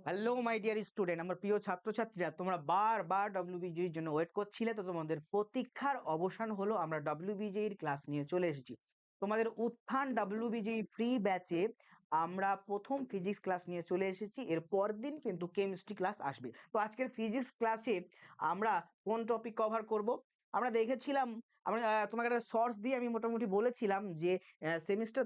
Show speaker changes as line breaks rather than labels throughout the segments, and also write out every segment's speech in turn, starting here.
Hello my dear student, আমার প্রিয় ছাত্রছাত্রীরা, তোমরা বারবার ডব্লিউবিজির জন্য ওয়েট করছিলে, তো তোমাদের প্রতীক্ষার অবসান হলো। আমরা ডব্লিউবিজির ক্লাস নিয়ে চলে এসেছি। তোমাদের উত্থান ডব্লিউবিজি ফ্রি ব্যাচে আমরা প্রথম ফিজিক্স ক্লাস নিয়ে চলে এসেছি। এর পর দিন কিন্তু কেমিস্ট্রি ক্লাস আসবে। তো আজকের ফিজিক্স ক্লাসে আমরা কোন টপিক কভার করব? আমরা দেখেছিলাম, আমরা তোমাকে একটা সোর্স দিয়ে আমি মোটামুটি বলেছিলাম যে সেমিস্টার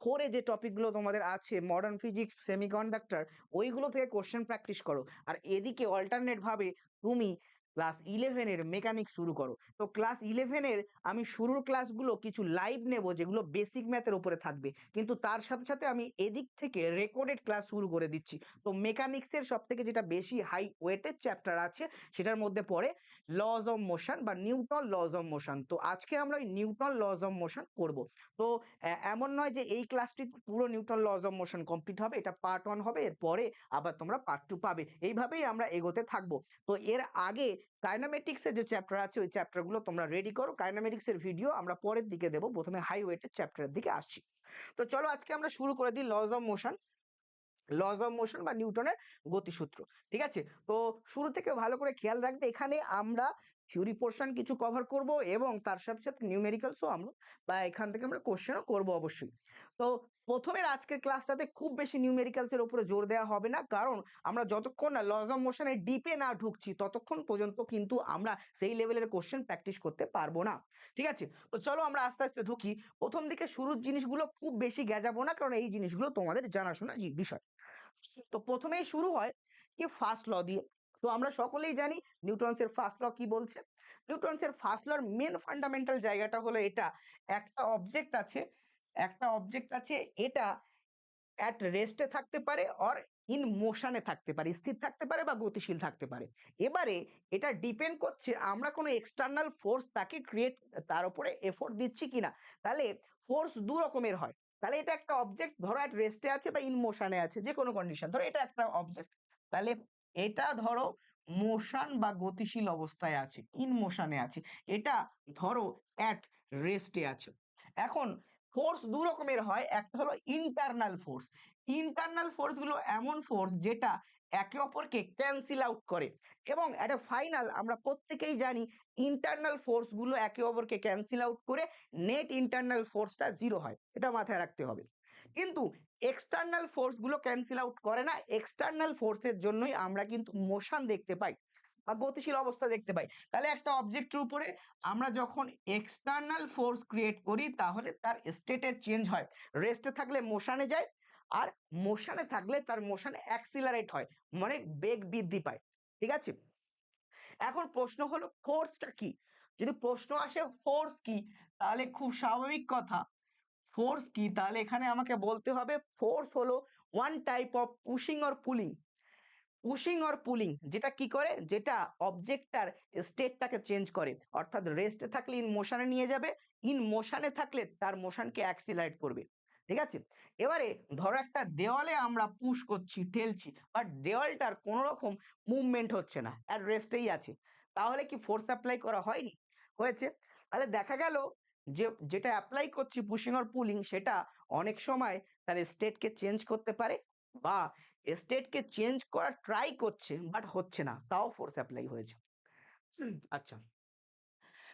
4-এ যে টপিকগুলো তোমাদের আছে, মডার্ন ফিজিক্স, সেমিকন্ডাক্টর, ওইগুলো থেকে কোশ্চেন প্র্যাকটিস করো। আর এদিকে অল্টারনেট ভাবে তুমি ক্লাস 11-এর মেকানিক্স শুরু করো। তো ক্লাস 11-এর আমি শুরুর ক্লাসগুলো কিছু লাইভ নেব, যেগুলো বেসিক ম্যাথের উপরে থাকবে, কিন্তু তার সাথে সাথে আমি এদিক থেকে রেকর্ডেড ক্লাস শুরু করে দিচ্ছি। তো মেকানিক্সের সব থেকে যেটা বেশি হাই ওয়েটেড চ্যাপ্টার আছে, সেটার মধ্যে পড়ে লজ অফ মোশন বা নিউটন লজ অফ মোশন। তো আজকে আমরা নিউটন লজ অফ মোশন করব। তো এমন নয় যে এই ক্লাসটি পুরো Newton lodge of motion complete হবে, এটা পার্ট 1 হবে, এরপরে আবার তোমরা পার্ট 2 পাবে। এইভাবেই আমরা এগোতে থাকবো। তো এর আগে কাইনামেটিক্স এর যে চ্যাপ্টার আছে, ওই চ্যাপ্টারগুলো তোমরা রেডি করো। কাইনামেটিক্স এর ভিডিও আমরা পরের দিকে দেবো, প্রথমে হাই ওয়েটেড চ্যাপ্টারের দিকে আসছি। তো চলো আজকে আমরা শুরু করে দিই lodge of motion, lodge of motion বা নিউটনের গতিসূত্র। ঠিক আছে, তো শুরু থেকে ভালো করে খেয়াল রাখবে, এখানে আমরা থিওরি পোর্শন কিছু কভার করব এবং তার সাথে সাথে নিউমেরিক্যালসও আমরা বা এখান থেকে আমরা কোশ্চেনও করব অবশ্যই। তো প্রথমের আজকের ক্লাসটাতে খুব বেশি নিউমেরিক্যালস এর উপরে জোর দেওয়া হবে না, কারণ আমরা যতক্ষণ না লজ অফ মোশনের ডিপে না ঢুকছি ততক্ষণ পর্যন্ত কিন্তু আমরা সেই লেভেলের কোশ্চেন প্র্যাকটিস করতে পারবো না। ঠিক আছে, তো চলো আমরা আস্তে আস্তে ঢুকি। প্রথম দিকে শুরুর জিনিসগুলো খুব বেশি গেজাবো না, কারণ এই জিনিসগুলো তোমাদের জানাশোনা বিষয়। তো প্রথমেই শুরু হয় কি ফার্স্ট ল দিয়ে। তো আমরা সকলেই জানি নিউটনস এর ফার্স্ট ল কি বলছে। নিউটনস এর ফার্স্ট লর মেন ফান্ডামেন্টাল জায়গাটা হলো এটা, একটা অবজেক্ট আছে, এটা অ্যাট রেস্টে থাকতে পারে অর ইন মোশনে থাকতে পারে, স্থির থাকতে পারে বা গতিশীল থাকতে পারে। এবারে এটা ডিপেন্ড করছে আমরা কোনো এক্সটার্নাল ফোর্স তাকে ক্রিয়েট, তার উপরে এফোর্ট দিচ্ছি কিনা। তাহলে ফোর্স দু রকমের হয়। তাহলে এটা একটা অবজেক্ট, ধরো অ্যাট রেস্টে আছে বা ইন মোশনে আছে, যে কোনো কন্ডিশন, ধরো এটা একটা অবজেক্ট। তাহলে এটা ধরো মোশন বা গতিশীল অবস্থায় আছে, ইন মোশনে আছে। এটা ধরো অ্যাট রেস্টে আছে। এখন ফোর্স দু রকমের হয়, একটা হলো ইন্টারনাল ফোর্স। ইন্টারনাল ফোর্স গুলো এমন ফোর্স যেটা একে অপরকে ক্যান্সেল আউট করে, এবং একটা ফাইনাল আমরা প্রত্যেকেই জানি ইন্টারনাল ফোর্স গুলো একে অপরকে ক্যান্সেল আউট করে নেট ইন্টারনাল ফোর্সটা 0 হয়, এটা মাথায় রাখতে হবে। কিন্তু এক্সটার্নাল ফোর্স গুলো ক্যান্সেল আউট করে না, এক্সটার্নাল ফোর্সের জন্যই আমরা কিন্তু মোশন দেখতে পাই বা গতিশীল অবস্থা দেখতে পাই। তাহলে একটা অবজেক্টের উপরে আমরা যখন এক্সটার্নাল ফোর্স ক্রিয়েট করি, তাহলে তার স্টেটের চেঞ্জ হয়। রেস্টে থাকলে মোশনে যায়, আর মোশনে থাকলে তার মোশন অ্যাক্সিলারেট হয়, মানে বেগ বৃদ্ধি পায়। ঠিক আছে, এখন প্রশ্ন হলো ফোর্সটা কি। যদি প্রশ্ন আসে ফোর্স কি, তাহলে খুব স্বাভাবিক কথা, ফোর্স কি, তাহলে এখানে আমাকে বলতে হবে ফোর্স হলো one type of pushing or pulling. Pushing or pulling যেটা কি করে, যেটা অবজেক্টটার স্টেটটাকে চেঞ্জ করে, অর্থাৎ রেস্টে থাকলে ইন মোশনে নিয়ে যাবে, ইন মোশনে থাকলে তার মোশনকে অ্যাক্সিলারেট করবে। ঠিক আছে, এবারে ধরো একটা দেওয়ালে আমরা পুশ করছি, ঠেলছি, বাট দেওয়ালটার কোনো রকম মুভমেন্ট হচ্ছে না, আর রেস্টেই আছে। তাহলে কি ফোর্স অ্যাপ্লাই করা হয়নি? হয়েছে। তাহলে দেখা গেল যে যেটা অ্যাপ্লাই করছি পুশিং অর পুলিং, সেটা অনেক সময় তার স্টেটকে চেঞ্জ করতে পারে, বা স্টেটকে চেঞ্জ করার ট্রাই করছে বাট হচ্ছে না, তাও ফোর্স অ্যাপ্লাই হয়েছে। আচ্ছা,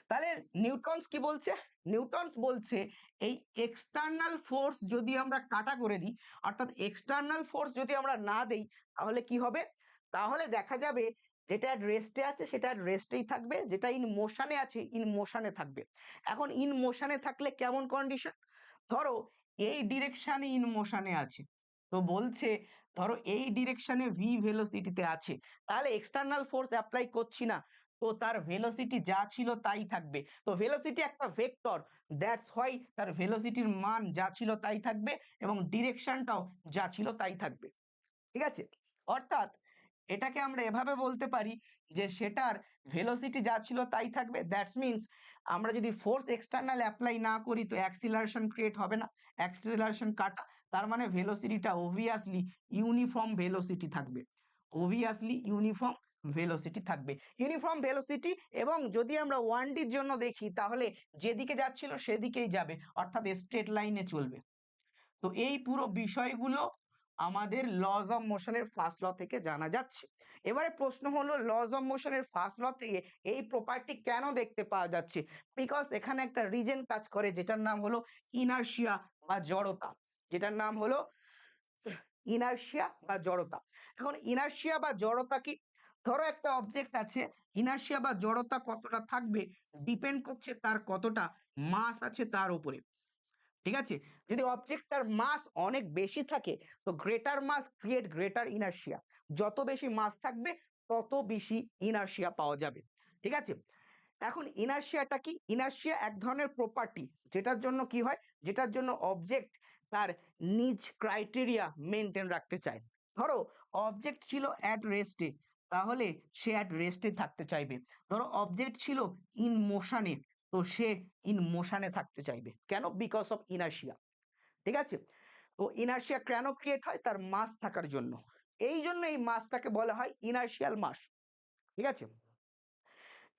তাহলে নিউটনস কি বলছে? নিউটনস বলছে এই এক্সটার্নাল ফোর্স যদি আমরা কাটা করে দিই, অর্থাৎ এক্সটার্নাল ফোর্স যদি আমরা না দেই, তাহলে কি হবে? তাহলে দেখা যাবে যেটা রেস্টে আছে সেটা রেস্টেই থাকবে, যেটা ইন মোশনে আছে ইন মোশনে থাকবে। এখন ইন মোশনে থাকলে কেমন কন্ডিশন? ধরো এই ডিরেকশনে ইন মোশনে আছে, তো বলছে ধরো এই ডিরেকশনে ভি ভেলোসিটিতে আছে, তাহলে এক্সটার্নাল ফোর্স অ্যাপ্লাই করছি না, তো তার ভেলোসিটি যা ছিল তাই থাকবে। তো ভেলোসিটি একটা ভেক্টর, দ্যাটস হোয়াই তার ভেলোসিটির মান যা ছিল তাই থাকবে, এবং ডিরেকশনটাও যা ছিল তাই থাকবে। ঠিক আছে, অর্থাৎ এটাকে আমরা এভাবে বলতে পারি যে সেটার ভেলোসিটি যা ছিল তাই থাকবে। দ্যাটস মিনস আমরা যদি ফোর্স এক্সটার্নাল অ্যাপ্লাই না করি তো অ্যাক্সিলারেশন ক্রিয়েট হবে না, অ্যাক্সিলারেশন কাটা, তার মানে ভেলোসিটিটা অবভিয়াসলি ইউনিফর্ম ভেলোসিটি থাকবে, অবভিয়াসলি ইউনিফর্ম ভেলোসিটি থাকবে, ইউনিফর্ম ভেলোসিটি। এবং যদি আমরা 1Dর জন্য দেখি, তাহলে যেদিকে যাচ্ছিল সেদিকেই যাবে, অর্থাৎ স্ট্রেট লাইনে চলবে। তো এই পুরো বিষয়গুলো আমাদের লজ অফ মোশনের ফার্স্ট ল থেকে জানা যাচ্ছে। এবারে প্রশ্ন হলো লজ অফ মোশনের ফার্স্ট ল থেকে এই প্রপার্টি কেন দেখতে পাওয়া যাচ্ছে? বিকজ এখানে একটা রিজন কাজ করে যেটার নাম হলো ইনারশিয়া বা জড়তা, যেটার নাম হলো ইনারশিয়া বা জড়তা। এখন ইনারশিয়া বা জড়তা কি? ধরো একটা অবজেক্ট আছে, ইনারশিয়া বা জড়তা কতটা থাকবে ডিপেন্ড করছে তার কতটা মাস আছে তার উপরে। ঠিক আছে, যদি অবজেক্টটার মাস অনেক বেশি থাকে তো গ্রেটার মাস ক্রিয়েট গ্রেটার ইনারশিয়া, যত বেশি মাস থাকবে তত বেশি ইনারশিয়া পাওয়া যাবে। ঠিক আছে, এখন ইনারশিয়াটা কি? ইনারশিয়া এক ধরনের প্রপার্টি যেটার জন্য কি হয়, যেটার জন্য অবজেক্ট তার নিজ ক্রাইটেরিয়া মেনটেন রাখতে চায়। ধরো অবজেক্ট ছিল অ্যাট রেস্টে, তাহলে সে অ্যাট রেস্টে থাকতে চাইবে। ধরো অবজেক্ট ছিল ইন মোশনে, তো সে ইন মোশনে থাকতে চাইবে। কেন? Because of inertia. ঠিক আছে, তো ইনারশিয়া কেন ক্রিয়েট হয়? তার মাস থাকার জন্য। এই জন্য এই মাসটাকে বলা হয় ইনারশিয়াল মাস। ঠিক আছে,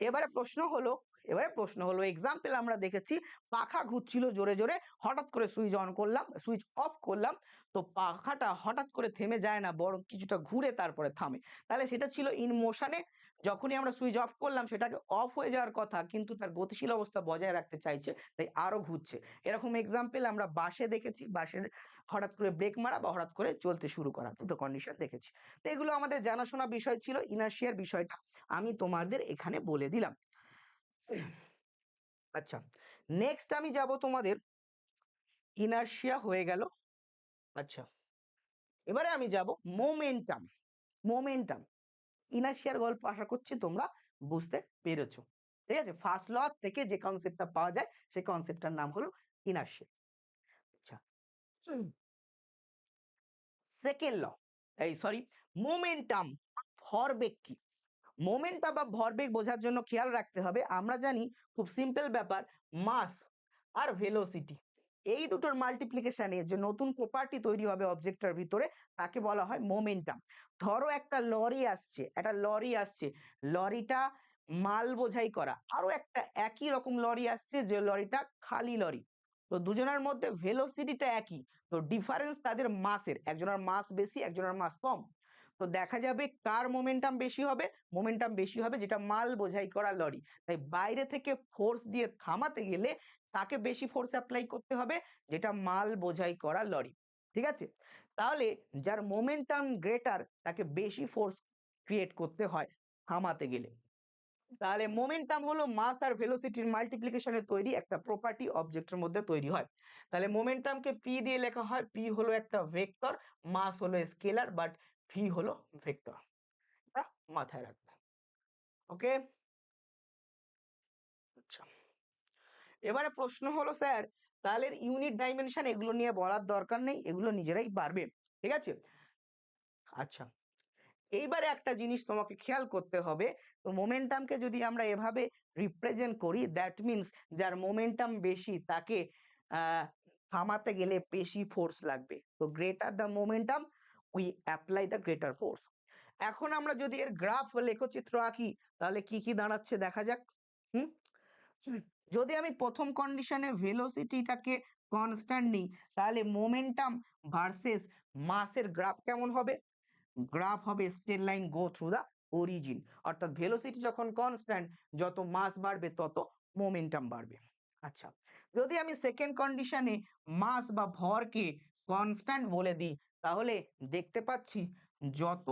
এবারে প্রশ্ন হলো এক্সাম্পল আমরা দেখেছি পাখা ঘুরছিল জোরে জোরে, হঠাৎ করে সুইচ অন করলাম, সুইচ অফ করলাম, তো পাখাটা হঠাৎ করে থেমে যায় না, বরং কিছুটা ঘুরে তারপরে থামে। তাহলে সেটা ছিল ইন মোশনে, যখনই আমরা সুইচ অফ করলাম সেটাকে অফ হয়ে যাওয়ার কথা, কিন্তু তার গতিশীল অবস্থা বজায় রাখতে চাইছে, তাই আরো ঘুরছে। এরকম এক্সাম্পল আমরা বাসে দেখেছি, বাসের হঠাৎ করে ব্রেক মারা বা হঠাৎ করে চলতে শুরু করা, দুটো কন্ডিশন দেখেছি। তো এগুলো আমাদের জানাশোনা বিষয় ছিল, ইনার্শিয়ার বিষয়টা আমি তোমাদের এখানে বলে দিলাম। আচ্ছা, নেক্সট আমি যাব তোমাদের, ইনারশিয়া হয়ে গেল। আচ্ছা, এবারে আমি যাব মোমেন্টাম। মোমেন্টাম ইনারশিয়ার গল্প আশা করছি তোমরা বুঝতে পেরেছো। ঠিক আছে, ফার্স্ট ল থেকে যে কনসেপ্টটা পাওয়া যায় সেই কনসেপ্টটার নাম হলো ইনারশিয়া। আচ্ছা, সেকেন্ড ল, এই সরি, মোমেন্টাম। ভরবেগ কি? মোমেন্টাম বা ভরবেগ বোঝার জন্য খেয়াল রাখতে হবে, আমরা জানি খুব সিম্পল ব্যাপার, মাস আর ভেলোসিটি এই দুটোর মাল্টিপ্লিকেশনে যে নতুন প্রপার্টি তৈরি হবে অবজেক্টটার ভিতরে তাকে বলা হয় মোমেন্টাম। ধরো একটা লরি আসছে, লরিটা মাল বোঝাই করা, আরো একটা একই রকম লরি আসছে যে লরিটা খালি লরি, তো দুজনের মধ্যে ভেলোসিটিটা একই, তো ডিফারেন্স তাদের মাসের, একজনের মাস বেশি একজনের মাস কম। তো দেখা যাবে কার মোমেন্টাম বেশি হবে? মোমেন্টাম বেশি হবে যেটা মাল বোঝাই করা লরি। তাই বাইরে থেকে ফোর্স দিয়ে থামাতে গেলে তাকে বেশি ফোর্স অ্যাপ্লাই করতে হবে, যেটা মাল বোঝাই করা লরি। ঠিক আছে, তাহলে যার মোমেন্টাম গ্রেটার তাকে বেশি ফোর্স ক্রিয়েট করতে হয় থামাতে গেলে। তাহলে মোমেন্টাম হলো মাস আর ভেলোসিটির মাল্টিপ্লিকেশনে তৈরি একটা প্রপার্টি, অবজেক্টের মধ্যে তৈরি হয়। তাহলে মোমেন্টামকে পি দিয়ে লেখা হয়, পি হলো একটা ভেক্টর, মাস হলো স্কেলার, বাট ভি হলো ভেক্টর। এটা মাথায় রাখবে। ওকে, আচ্ছা, এবারে প্রশ্ন হলো স্যার তাহলে ইউনিট ডাইমেনশন এগুলো নিয়ে বলার দরকার নেই, এগুলো নিজেরাই পারবে। ঠিক আছে, আচ্ছা, এইবারে একটা জিনিস তোমাকে খেয়াল করতে হবে, তো মোমেন্টামকে যদি আমরা এভাবে রিপ্রেজেন্ট করি, দ্যাট মিনস যার মোমেন্টাম বেশি তাকে থামাতে গেলে বেশি ফোর্স লাগবে, তো greater the momentum we apply the greater force. এখন আমরা যদি এর গ্রাফ লেখচিত্র আঁকি তাহলে কি কি দাঁড়াচ্ছে দেখা যাক। হুম, যদি আমি প্রথম কন্ডিশনে ভেলোসিটিটাকে কনস্ট্যান্ট নিই তাহলে মোমেন্টাম ভার্সেস মাসের গ্রাফ কেমন হবে? গ্রাফ হবে straight line go through the origin, অর্থাৎ ভেলোসিটি যখন কনস্ট্যান্ট যত মাস বাড়বে তত মোমেন্টাম বাড়বে। আচ্ছা, যদি আমি সেকেন্ড কন্ডিশনে মাস বা ভরকে কনস্ট্যান্ট বলে দিই তাহলে দেখতে পাচ্ছি যত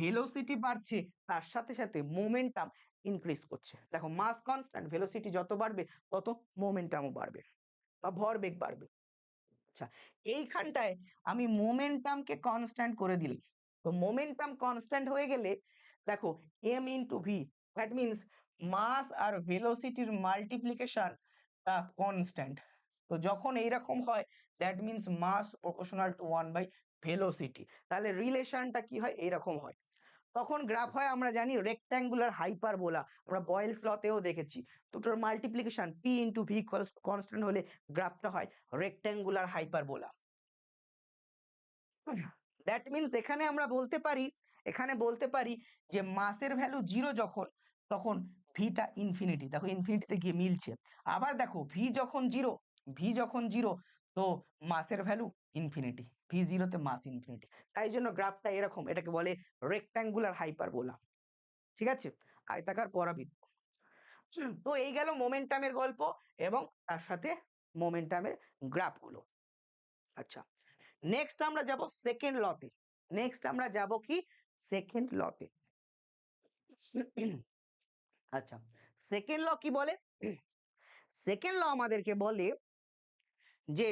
ভেলোসিটি বাড়ছে তার সাথে সাথে মোমেন্টাম ইনক্রিজ করছে। দেখো মাস কনস্ট্যান্ট, ভেলোসিটি যত বাড়বে তত মোমেন্টামও বাড়বে বা ভরবেগ বাড়বে। আচ্ছা, এইখানটায় আমি মোমেন্টামকে কনস্ট্যান্ট করে দিলাম, তো মোমেন্টাম কনস্ট্যান্ট হয়ে গেলে দেখো M into V, that means mass আর ভেলোসিটির মাল্টিপ্লিকেশন কনস্ট্যান্ট। তো যখন এইরকম হয় that means mass proportional to 1/ভেলোসিটি, তাহলে রিলেশনটা কি হয়? এইরকম হয়। তখন গ্রাফ হয় আমরা জানি রেক্ট্যাঙ্গুলার হাইপারবোলা, আমরা বয়েলস লতেও দেখেছি, দুটোর multiplication P into V constant হলে গ্রাফটা হয় রেক্ট্যাঙ্গুলার হাইপারবোলা। দ্যাট মিনস এখানে আমরা বলতে পারি, এখানে বলতে পারি যে মাসের ভ্যালু 0 যখন, তখন ভিটা ইনফিনিটি, দেখো ইনফিনিটিতে গিয়ে মিলছে। আবার দেখো ভি যখন জিরো তো মাসের ভ্যালু ইনফিনিটি, v0 তে মাস ইনফিনিটি। তাই জন্য গ্রাফটা এরকম, এটাকে বলে রেক্ট্যাঙ্গুলার হাইপারবোলা। ঠিক আছে, আয়তাকার পরাবৃত্ত। তো এই গেল মোমেন্টামের গল্প এবং তার সাথে মোমেন্টামের গ্রাফগুলো। আচ্ছা, নেক্সট আমরা যাব সেকেন্ড লতে। নেক্সট আমরা যাব কি সেকেন্ড লতে। আচ্ছা, সেকেন্ড ল কি বলে? সেকেন্ড ল আমাদেরকে বলে যে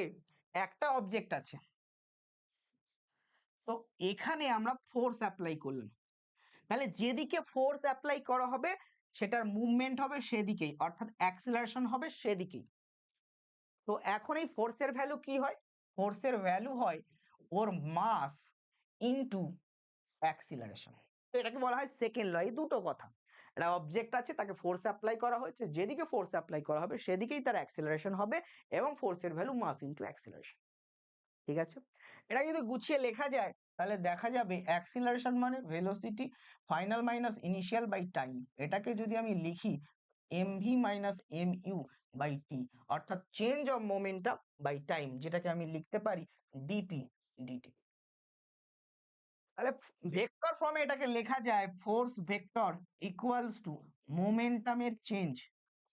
একটা অবজেক্ট আছে, তো এখানে আমরা ফোর্স অ্যাপ্লাই করলাম, তাহলে যেদিকে ফোর্স অ্যাপ্লাই করা হবে সেটার মুভমেন্ট হবে সেদিকেই, অর্থাৎ অ্যাক্সিলারেশন হবে সেদিকেই। তো এখন এই ফোর্সের ভ্যালু কি হয়? ফোর্সের ভ্যালু হয় ওর মাস ইনটু অ্যাক্সিলারেশন। তো এটাকে বলা হয় সেকেন্ড ল। এই দুটো কথা, একটা অবজেক্ট আছে, তাকে ফোর্স অ্যাপ্লাই করা হয়েছে, যেদিকে ফোর্স অ্যাপ্লাই করা হবে সেদিকেই তার অ্যাক্সিলারেশন হবে, এবং ফোর্সের ভ্যালু মাস ইনটু অ্যাক্সিলারেশন। ঠিক আছে, এটা যদি গুছিয়ে লেখা যায় তাহলে দেখা যাবে অ্যাক্সিলারেশন মানে velocity final minus initial by time. এটাকে যদি আমি লিখি MV minus MU by T, অর্থাৎ change of momentum by time, যেটাকে আমি লিখতে পারি ডিপি ডিটি। তাহলে ভেক্টর ফর্মে এটাকে লেখা যায় ফোর্স ভেক্টর ইকুয়ালস টু মোমেন্টামের change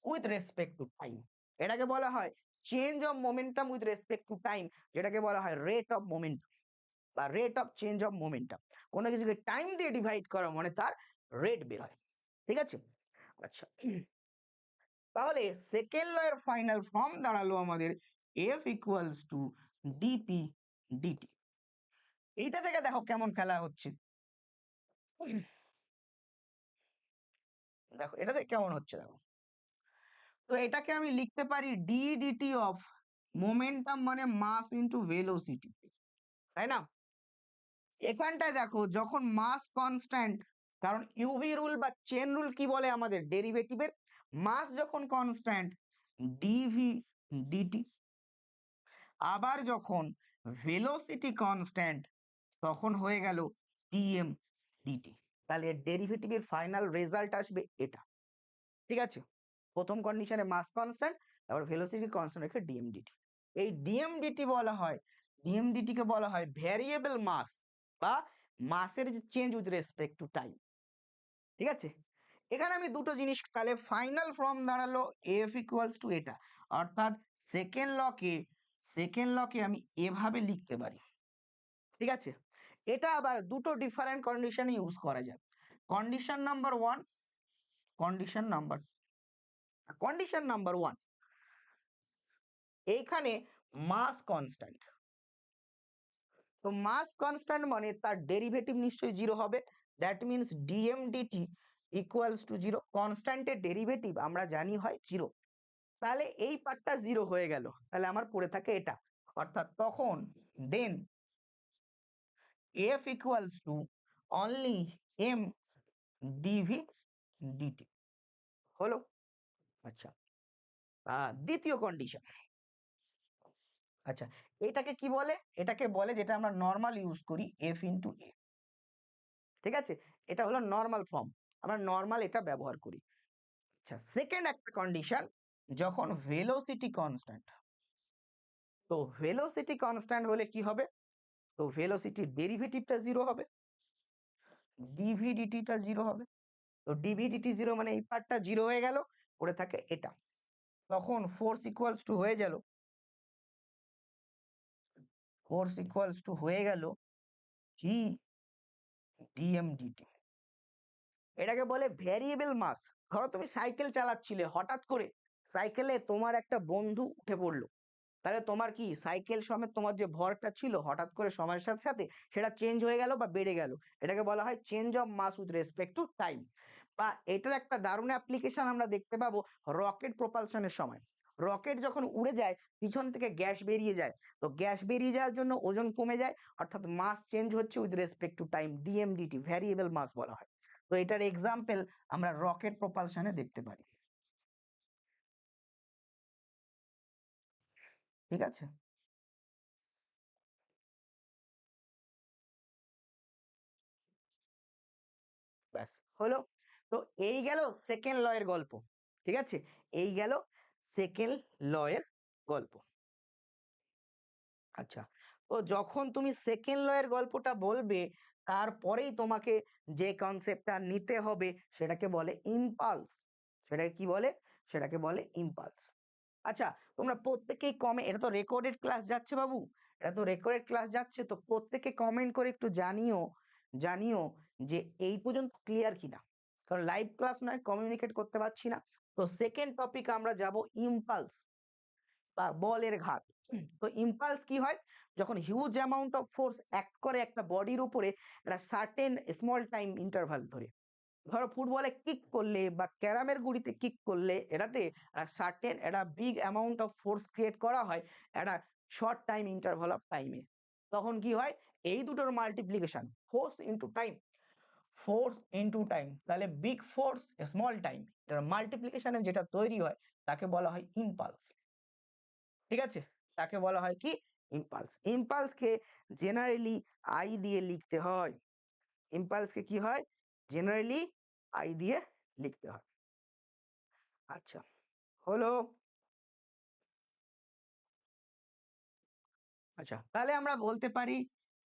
with respect to time. এটাকে বলা হয় change of momentum with respect to time, যেটাকে বলা হয় রেট অফ মোমেন্টাম বা rate of change of momentum. কোনো কিছুকে টাইম দিয়ে ডিভাইড করা মানে তার রেট বের হয়। ঠিক আছে, আচ্ছা, তাহলে সেকেন্ড ল এর ফাইনাল ফর্ম দাঁড়ালো আমাদের F equals to DP DT. এইটা থেকে দেখো কেমন খেলা হচ্ছে, দেখো এটা থেকে কেমন হচ্ছে দেখো। তো এটাকে আমি লিখতে পারি ডি ডিটি অফ মোমেন্টাম মানে মাস ইনটু ভেলোসিটি, তাই না? এখানটায় দেখো যখন মাস কনস্ট্যান্ট, কারণ ইউভি রুল বা চেন রুল কি বলে আমাদের ডেরিভেটিভের, মাস যখন কনস্ট্যান্ট ডিভি ডিটি, আবার যখন ভেলোসিটি কনস্ট্যান্ট তখন হয়ে গেল ডিএম ডিটি। তাহলে এর ডেরিভেটিভের ফাইনাল রেজাল্ট আসবে এটা। ঠিক আছে, প্রথম কন্ডিশনে মাস কনস্ট্যান্ট, তারপর ভেলোসিটি কনস্ট্যান্ট রেখে ডিএমডিটি। এই ডিএমডিটি বলা হয়, ডিএমডিটি কে বলা হয় ভ্যারিয়েবল মাস বা মাসের যে change with respect to time. ঠিক আছে, এখানে আমি দুটো জিনিস, তাহলে ফাইনাল ফর্ম দাঁড়ালো এফ ইকুয়ালস টু এটা, অর্থাৎ সেকেন্ড লকে আমি এভাবে লিখতে পারি। ঠিক আছে, এটা আবার দুটো ডিফারেন্ট কন্ডিশনে ইউজ করা যায়। Condition number one, condition number condition number one, এইখানে মাস কনস্ট্যান্ট, তো মাস কনস্ট্যান্ট মানে তার ডেরিভেটিভ নিশ্চয়ই জিরো হবে, that means DM DT equals to zero. কনস্ট্যান্টের ডেরিভেটিভ আমরা জানি হয় জিরো, তাহলে এই পার্টটা জিরো হয়ে গেল, তাহলে আমার পড়ে থাকে এটা, অর্থাৎ তখন then F equals to only M DV DT হলো। আচ্ছা, দ্বিতীয় কন্ডিশন, আচ্ছা এটাকে কি বলে? এটাকে বলে, যেটা আমরা নর্মাল ইউজ করি, এফ ইন্টু এ। ঠিক আছে, এটা হলো নর্মাল ফর্ম, আমরা নর্মাল এটা ব্যবহার করি। আচ্ছা, সেকেন্ড একটা কন্ডিশন, যখন ভেলোসিটি কনস্ট্যান্ট, তো ভেলোসিটি কনস্ট্যান্ট হলে কি হবে? তো ভেলোসিটির ডেরিভেটিভটা জিরো হবে, ডিভিডিটিটা জিরো হবে। তো ডিভিডিটি জিরো মানে এই পার্টটা জিরো হয়ে গেল, পড়ে থাকে এটা। তখন ফোর্স ইকুয়ালস টু হয়ে গেল, ফোর্স ইকুয়ালস টু হয়ে গেল জি ডিএমডিটি। এটাকে বলে ভ্যারিয়েবল মাস। ধরো তুমি সাইকেল চালাচ্ছিলে, হঠাৎ করে সাইকেলে তোমার একটা বন্ধু উঠে পড়লো, তাহলে তোমার কি সাইকেল সমেত তোমার যে ভরটা ছিল হঠাৎ করে সময়ের সাথে সাথে সেটা চেঞ্জ হয়ে গেল বা বেড়ে গেল, এটাকে বলা হয় change of mass with respect to time. বা এটার একটা দারুণ অ্যাপ্লিকেশন আমরা দেখতে পাবো রকেট প্রপালশনের সময়। রকেট যখন উড়ে যায় পিছন থেকে গ্যাস বেরিয়ে যায়, তো গ্যাস বেরিয়ে যাওয়ার জন্য ওজন কমে যায়, অর্থাৎ মাস চেঞ্জ হচ্ছে with respect to time, DM DT variable mass বলা হয়। তো এটার এক্সাম্পল আমরা রকেট প্রপালশনে দেখতে পারি। ঠিক আছে, ব্যাস হলো। তো এই গেল সেকেন্ড ল এর গল্প। ঠিক আছে, এই গেল সেকেন্ড ল এর গল্প। আচ্ছা, তো যখন তুমি সেকেন্ড ল এর গল্পটা বলবে তারপরেই তোমাকে যে কনসেপ্টটা নিতে হবে সেটাকে বলে ইম্পালস। সেটাকে কি বলে? সেটাকে বলে ইম্পালস। আচ্ছা, তোমরা প্রত্যেকেই এটা তো রেকর্ডেড ক্লাস যাচ্ছে বাবু, এটা তো রেকর্ডেড ক্লাস যাচ্ছে, তো প্রত্যেকে কমেন্ট করে একটু জানিও যে এই পর্যন্ত ক্লিয়ার কিনা, কারণ লাইভ ক্লাস নয়, কমিউনিকেট করতে পারছি না। তো সেকেন্ড টপিক আমরা যাব ইম্পালস বা বলের ঘাত। তো ইম্পালস কি হয়? যখন huge amount of force act করে একটা বডির উপরে একটা সার্টেন স্মল টাইম ইন্টারভাল ধরে। ধরো ফুটবলে কিক করলে বা ক্যারামের গুড়িতে কিক করলে এটাতে সার্টেন একটা big amount of force create করা হয় একটা শর্ট টাইম ইন্টারভাল অফ টাইমে। তখন কি হয়? এই দুটোর মাল্টিপ্লিকেশন, ফোর্স ইন্টু টাইম, তাহলে বিগ ফোর্স স্মল টাইম, এটার মাল্টিপ্লিকেশনে যেটা তৈরি হয় তাকে বলা হয় ইম্পালস। ঠিক আছে, তাকে বলা হয় কি? ইম্পালস। ইম্পালসকে জেনারেলি আই দিয়ে লিখতে হয়। ইম্পালসকে কি হয়? জেনারেলি আই দিয়ে লিখতে হয়। আচ্ছা, হলো। আচ্ছা, তাহলে আমরা বলতে পারি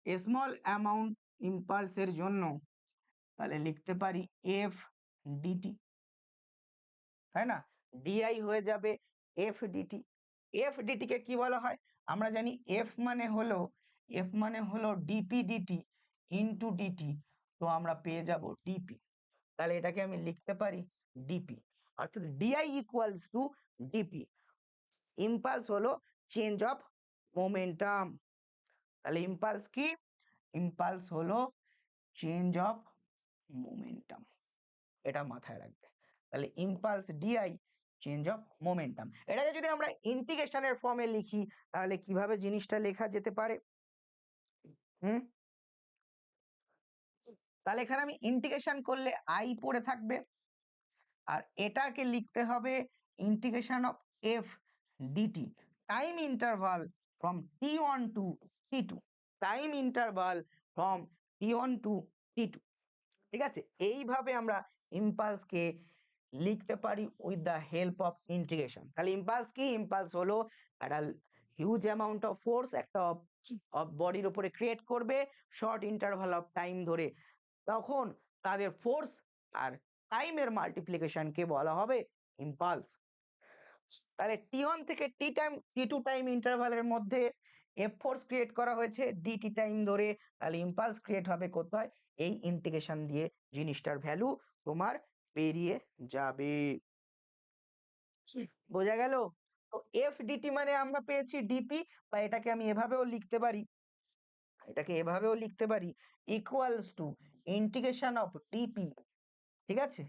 স্মল অ্যামাউন্ট ইম্পালসের জন্য তাহলে লিখতে পারি এফ ডিটি, তাই না? ডিআই হয়ে যাবে এফ ডিটি। এফ ডিটি কে কি বলা হয়? আমরা জানি এফ মানে হলো ডিপি ডিটি ইন্টু ডিটি, তো আমরা পেয়ে যাব ডিপি। তাহলে এটাকে আমি লিখতে পারি ডিপি, অর্থাৎ DI equals to DP. Impulse হলো চেঞ্জ অফ মোমেন্টাম। তাহলে ইম্পালস কি? ইম্পালস হলো চেঞ্জ অফ মোমেন্টাম, এটা মাথায় রাখবে। তাহলে impulse DI change of momentum. এটাকে যদি আমরা ইন্টিগ্রেশনের ফর্মে লিখি তাহলে কিভাবে জিনিসটা লেখা যেতে পারে? হুম, তাহলে এখানে আমি ইন্টিগ্রেশন করলে আই পড়ে থাকবে, আর এটাকে লিখতে হবে integration of F DT, time interval from টি1 টু টি2, টাইম ইন্টারভাল ফ্রম টি1 টু টি2। ঠিক আছে, এইভাবে আমরা ইম্পালসকে লিখতে পারি with the help of integration. তাহলে ইম্পালস কি? ইম্পালস হলো একটা হিউজ অ্যামাউন্ট অফ ফোর্স একটা বডির উপরে ক্রিয়েট করবে শর্ট ইন্টারভাল অফ টাইম ধরে, তখন তাদের ফোর্স আর টাইমের মাল্টিপ্লিকেশনকে বলা হবে ইম্পালস। তাহলে টি1 থেকে টি2 টাইম ইন্টারভালের মধ্যে এফ ফোর্স ক্রিয়েট করা হয়েছে ডিটি টাইম ধরে, তাহলে ইম্পালস ক্রিয়েট হবে কোথায়? এই ইন্টিগ্রেশন দিয়ে জিনিসটার ভ্যালু তোমার বেরিয়ে যাবে। বোঝা গেল? তো এফ ডিটি মানে আমরা পেয়েছি ডিপি, বা এটাকে আমি এভাবেও লিখতে পারি equals to integration of DP. ঠিক আছে,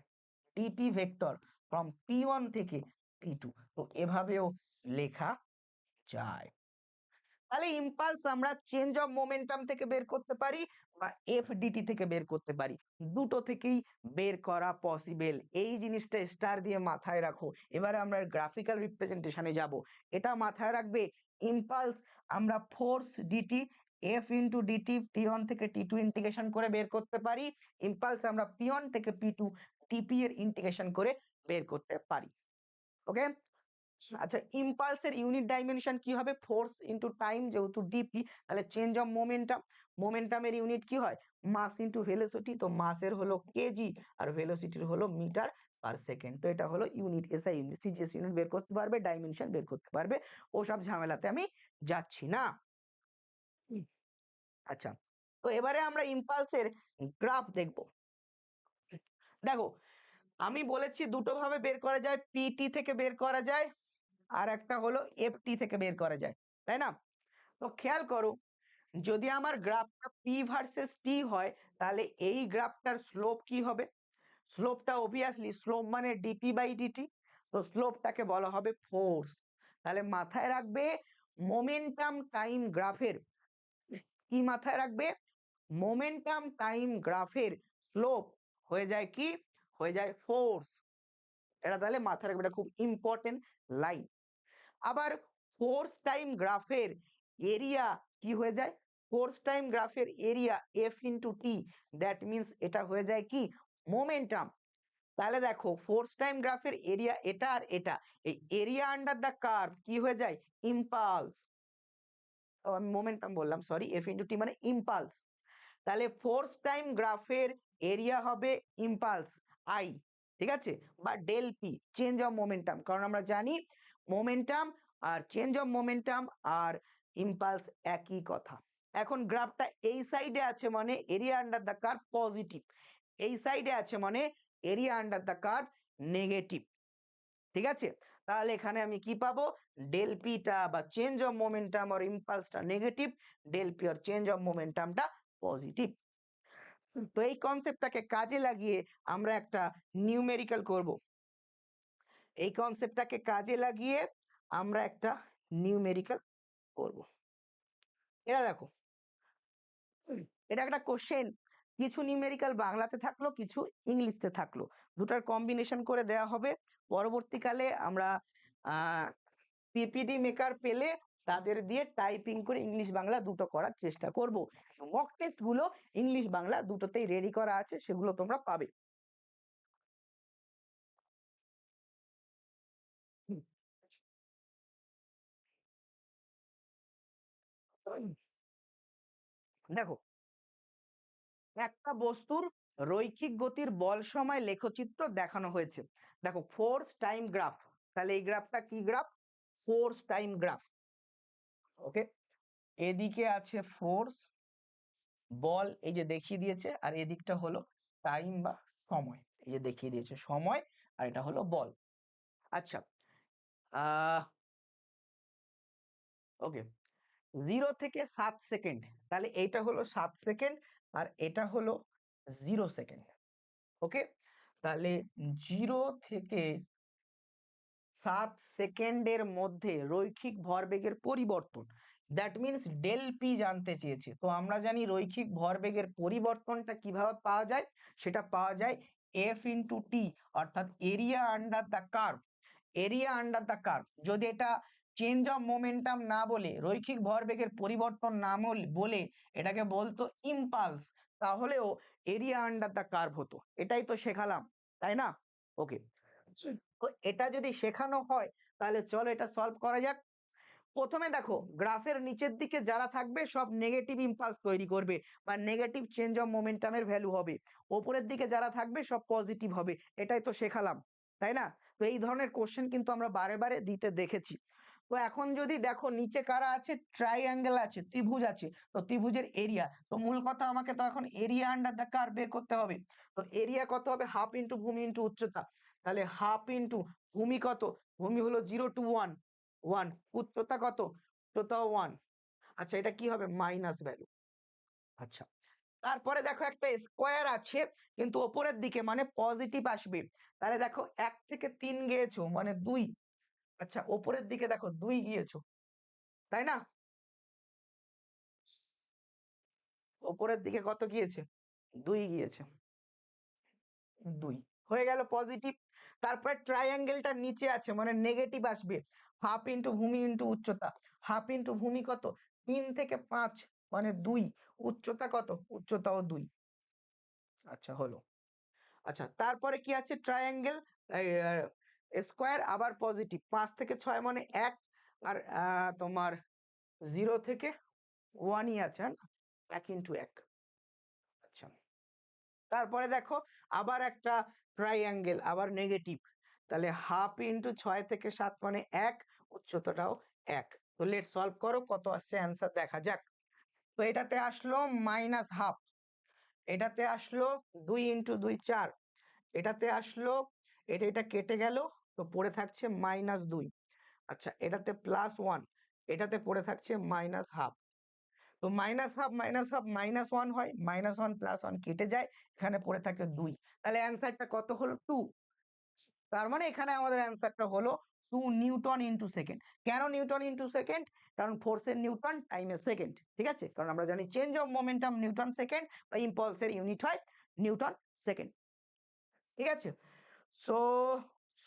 ডিপি ভেক্টর ফ্রম টি1 থেকে টি2, তো এভাবেও লেখা যায়। তাহলে ইম্পালস আমরা চেঞ্জ অফ মোমেন্টাম থেকে বের করতে পারি বা এফডিটি থেকে বের করতে পারি, দুটো থেকেই বের করা পসিবল। এই জিনিসটা স্টার দিয়ে মাথায় রাখো। এবারে আমরা গ্রাফিক্যাল রিপ্রেজেন্টেশনে যাব। এটা মাথায় রাখবে, ইম্পালস আমরা force DT F into DT টি1 থেকে টি2 ইন্টিগ্রেশন করে বের করতে পারি, ইম্পালস আমরা পি1 থেকে পি2 টিপি এর ইন্টিগ্রেশন করে বের করতে পারি। ওকে, আচ্ছা, ইম্পালসের ইউনিট ডাইমেনশন কি হবে? ফোর্স ইনটু টাইম, যেহেতু ডিপি তাহলে চেঞ্জ অফ মোমেন্টামের ইউনিট কি হয়? মাস ইনটু ভেলোসিটি, তো মাসের হলো কেজি আর ভেলোসিটির হলো মিটার পার সেকেন্ড। তো এটা হলো unit, SI unit, CGS unit বের করতে পারবে, ডাইমেনশন বের করতে পারবে, ওসব ঝামেলাতে আমি যাচ্ছি না। আচ্ছা, তো এবারে আমরা ইম্পালসের গ্রাফ দেখব। দেখো, আমি বলেছি দুটো ভাবে বের করা যায়, পিটি থেকে বের করা যায় আর একটা হলো এফটি থেকে বের করা যায়, তাই না? তো খেয়াল করো, যদি আমার গ্রাফটা পি ভার্সেস টি হয় তাহলে এই গ্রাফটার স্লোপ কি হবে? স্লোপটা অবভিয়াসলি, স্লোপ মানে ডিপি বাই ডিটি, তো স্লোপটাকে বলা হবে ফোর্স। তাহলে মাথায় রাখবে মোমেন্টাম টাইম গ্রাফের কি? মাথায় রাখবে মোমেন্টাম টাইম গ্রাফের স্লোপ হয়ে যায় কি? হয়ে যায় ফোর্স। এটা তাহলে মাথায় রাখবে, এটা খুব ইম্পর্টেন্ট লাইন। আবার ফোর্স টাইম গ্রাফের এরিয়া কি হয়ে যায়? ফোর্স টাইম গ্রাফের area F into T, that means এটা হয়ে যায় কি? মোমেন্টাম। তাহলে দেখো, ফোর্স টাইম গ্রাফের এরিয়া এটা আর এটা, এই এরিয়া আন্ডার দ্য কার্ভ কি হয়ে যায়? ইম্পালস। আমি মোমেন্টাম বললাম, সরি, এফ ইন্টু টি মানে ইম্পালস। তাহলে ফোর্স টাইম গ্রাফের এরিয়া হবে ইম্পালস আই, ঠিক আছে, বা del P, change of momentum, কারণ আমরা জানি মোমেন্টাম আর চেঞ্জ অফ মোমেন্টাম আর ইম্পালস একই কথা। এখন গ্রাফটা এই সাইডে আছে মানে area under the curve positive, এই সাইডে আছে মানে area under the curve negative, ঠিক আছে। তাহলে এখানে আমি কি পাবো, ডেল পিটা বা চেঞ্জ অফ মোমেন্টাম আর ইম্পালসটা নেগেটিভ, ডেল পি আর চেঞ্জ অফ মোমেন্টামটা পজিটিভ। তো এই কনসেপ্টটাকে কাজে লাগিয়ে আমরা একটা নিউমেরিক্যাল করব, এই কনসেপ্টটাকে কাজে লাগিয়ে আমরা একটা নিউমেরিক্যাল করব। এটা দেখো, এটা একটা কোশ্চেন, কিছু নিউমেরিক্যাল বাংলাতে থাকলো, কিছু ইংলিশতে থাকলো, দুটার কম্বিনেশন করে দেয়া হবে। পরবর্তীকালে আমরা পিপিটি মেকার পেলে তাদের দিয়ে টাইপিং করে ইংলিশ বাংলা দুটো করার চেষ্টা করব। মক টেস্ট গুলো ইংলিশ বাংলা দুটোতেই রেডি করা আছে, সেগুলো তোমরা পাবে। দেখো, একটা বস্তুর রৈখিক গতির বল সময় লেখচিত্র দেখানো হয়েছে। দেখো ফোর্স টাইম গ্রাফ, তাহলে এই গ্রাফটা কি গ্রাফ, ফোর্স টাইম গ্রাফ। ওকে, এদিকে আছে ফোর্স, বল এই যে দেখিয়ে দিয়েছে, আর এদিকটা হলো টাইম বা সময়, এই যে দেখিয়ে দিয়েছে সময়, আর এটা হলো বল। আচ্ছা, ওকে, 0 থেকে 7 সেকেন্ড, তাহলে এইটা হলো 7 সেকেন্ড আর এটা হলো 0 সেকেন্ড। ওকে, তাহলে 0 থেকে 7 সেকেন্ডের মধ্যে রৈখিক ভরবেগের পরিবর্তন, দ্যাট মিনস ডেল পি জানতে চেয়েছে। তো আমরা জানি রৈখিক ভরবেগের পরিবর্তনটা কিভাবে পাওয়া যায়, সেটা পাওয়া যায় এফ ইন্টু টি, অর্থাৎ area under the curve, area under the curve. যদি এটা চেঞ্জ অফ মোমেন্টাম না বলে, রৈখিক ভরবেগের পরিবর্তন না বলে এটাকে বলতো ইম্পালস, তাহলেও এরিয়া আন্ডার দ্য কার্ভ হতো। এটাই তো শেখালাম, তাই না? ওকে, তো এটা যদি শেখানো হয় তাহলে চলো এটা সলভ করা যাক। প্রথমে দেখো, গ্রাফের নিচের দিকে যারা থাকবে সব নেগেটিভ ইম্পালস তৈরি করবে বা নেগেটিভ চেঞ্জ অফ মোমেন্টামের ভ্যালু হবে, ওপরের দিকে যারা থাকবে সব পজিটিভ হবে, এটাই তো শেখালাম, তাই না? তো এই ধরনের কোশ্চেন কিন্তু আমরা বারে বারে দিতে দেখেছি। তো এখন যদি দেখো নিচে কারা আছে, ট্রাইঅ্যাঙ্গেল আছে, ত্রিভুজ আছে, তো ত্রিভুজের এরিয়া, তো মূল কথা আমাকে তো এখন এরিয়া আন্ডার দ্য কার্ভ বের করতে হবে। তো এরিয়া কত হবে, হাফ ইন্টু ভূমি ইন্টু উচ্চতা, তাহলে হাফ ইন্টু ভূমি কত, ভূমি হলো 0 to 1, 1, উচ্চতা কত, উচ্চতা 1। আচ্ছা, এটা কি হবে, মাইনাস ভ্যালু। আচ্ছা, তারপরে দেখো একটা স্কোয়ার আছে কিন্তু ওপরের দিকে মানে পজিটিভ আসবে, তাহলে দেখো 1 থেকে 3 গিয়েছো মানে 2। আচ্ছা, ওপরের দিকে দেখো 2 গিয়েছো, তাই না? ওপরের দিকে কত গিয়েছে, 2 গিয়েছে, 2 হয়ে গেল পজিটিভ। তারপরে ট্রাইঅ্যাঙ্গেলটা নিচে আছে মানে নেগেটিভ আসবে, হাফ ইন্টু ভূমি ইন্টু উচ্চতা, হাফ ইন্টু ভূমি কত, 3 থেকে 5 মানে 2, উচ্চতা কত, উচ্চতাও 2। আচ্ছা, হলো। আচ্ছা, তারপরে কি আছে, ট্রাইঅ্যাঙ্গেল স্কোয়ার আবার পজিটিভ, 5 থেকে 6 মানে 1, আর তোমার 0 থেকে 1ই আছে, হ্যাঁ, 1 ইন্টু 1। আচ্ছা, তারপরে দেখো আবার একটা ট্রাইঅ্যাঙ্গেল, আবার নেগেটিভ, তাহলে হাফ ইন্টু 6 থেকে 7 মানে 1, উচ্চতাটাও 1। তো লেট সলভ করো, কত আসছে অ্যান্সার দেখা যাক। তো এটাতে আসলো মাইনাস হাফ, এটাতে আসলো 2 ইন্টু 2 4, এটাতে আসলো, এটা এটা কেটে গেল, তো পড়ে থাকছে -2। আচ্ছা, এটাতে +1, এটাতে পড়ে থাকছে -হাফ। তো মাইনাস হাফ -1 হয়, -1 +1 কেটে যায়, এখানে পড়ে থাকে 2। তাহলে অ্যান্সারটা কত হলো, 2। তার মানে এখানে আমাদের অ্যান্সারটা হলো 2 নিউটন ইন্টু সেকেন্ড। কেন নিউটন ইন্টু সেকেন্ড, কারণ ফোর্সের নিউটন, টাইমের সেকেন্ড, ঠিক আছে, কারণ আমরা জানি change of momentum Newton second বা ইম্পালসের ইউনিট হয় নিউটন সেকেন্ড, ঠিক আছে। সো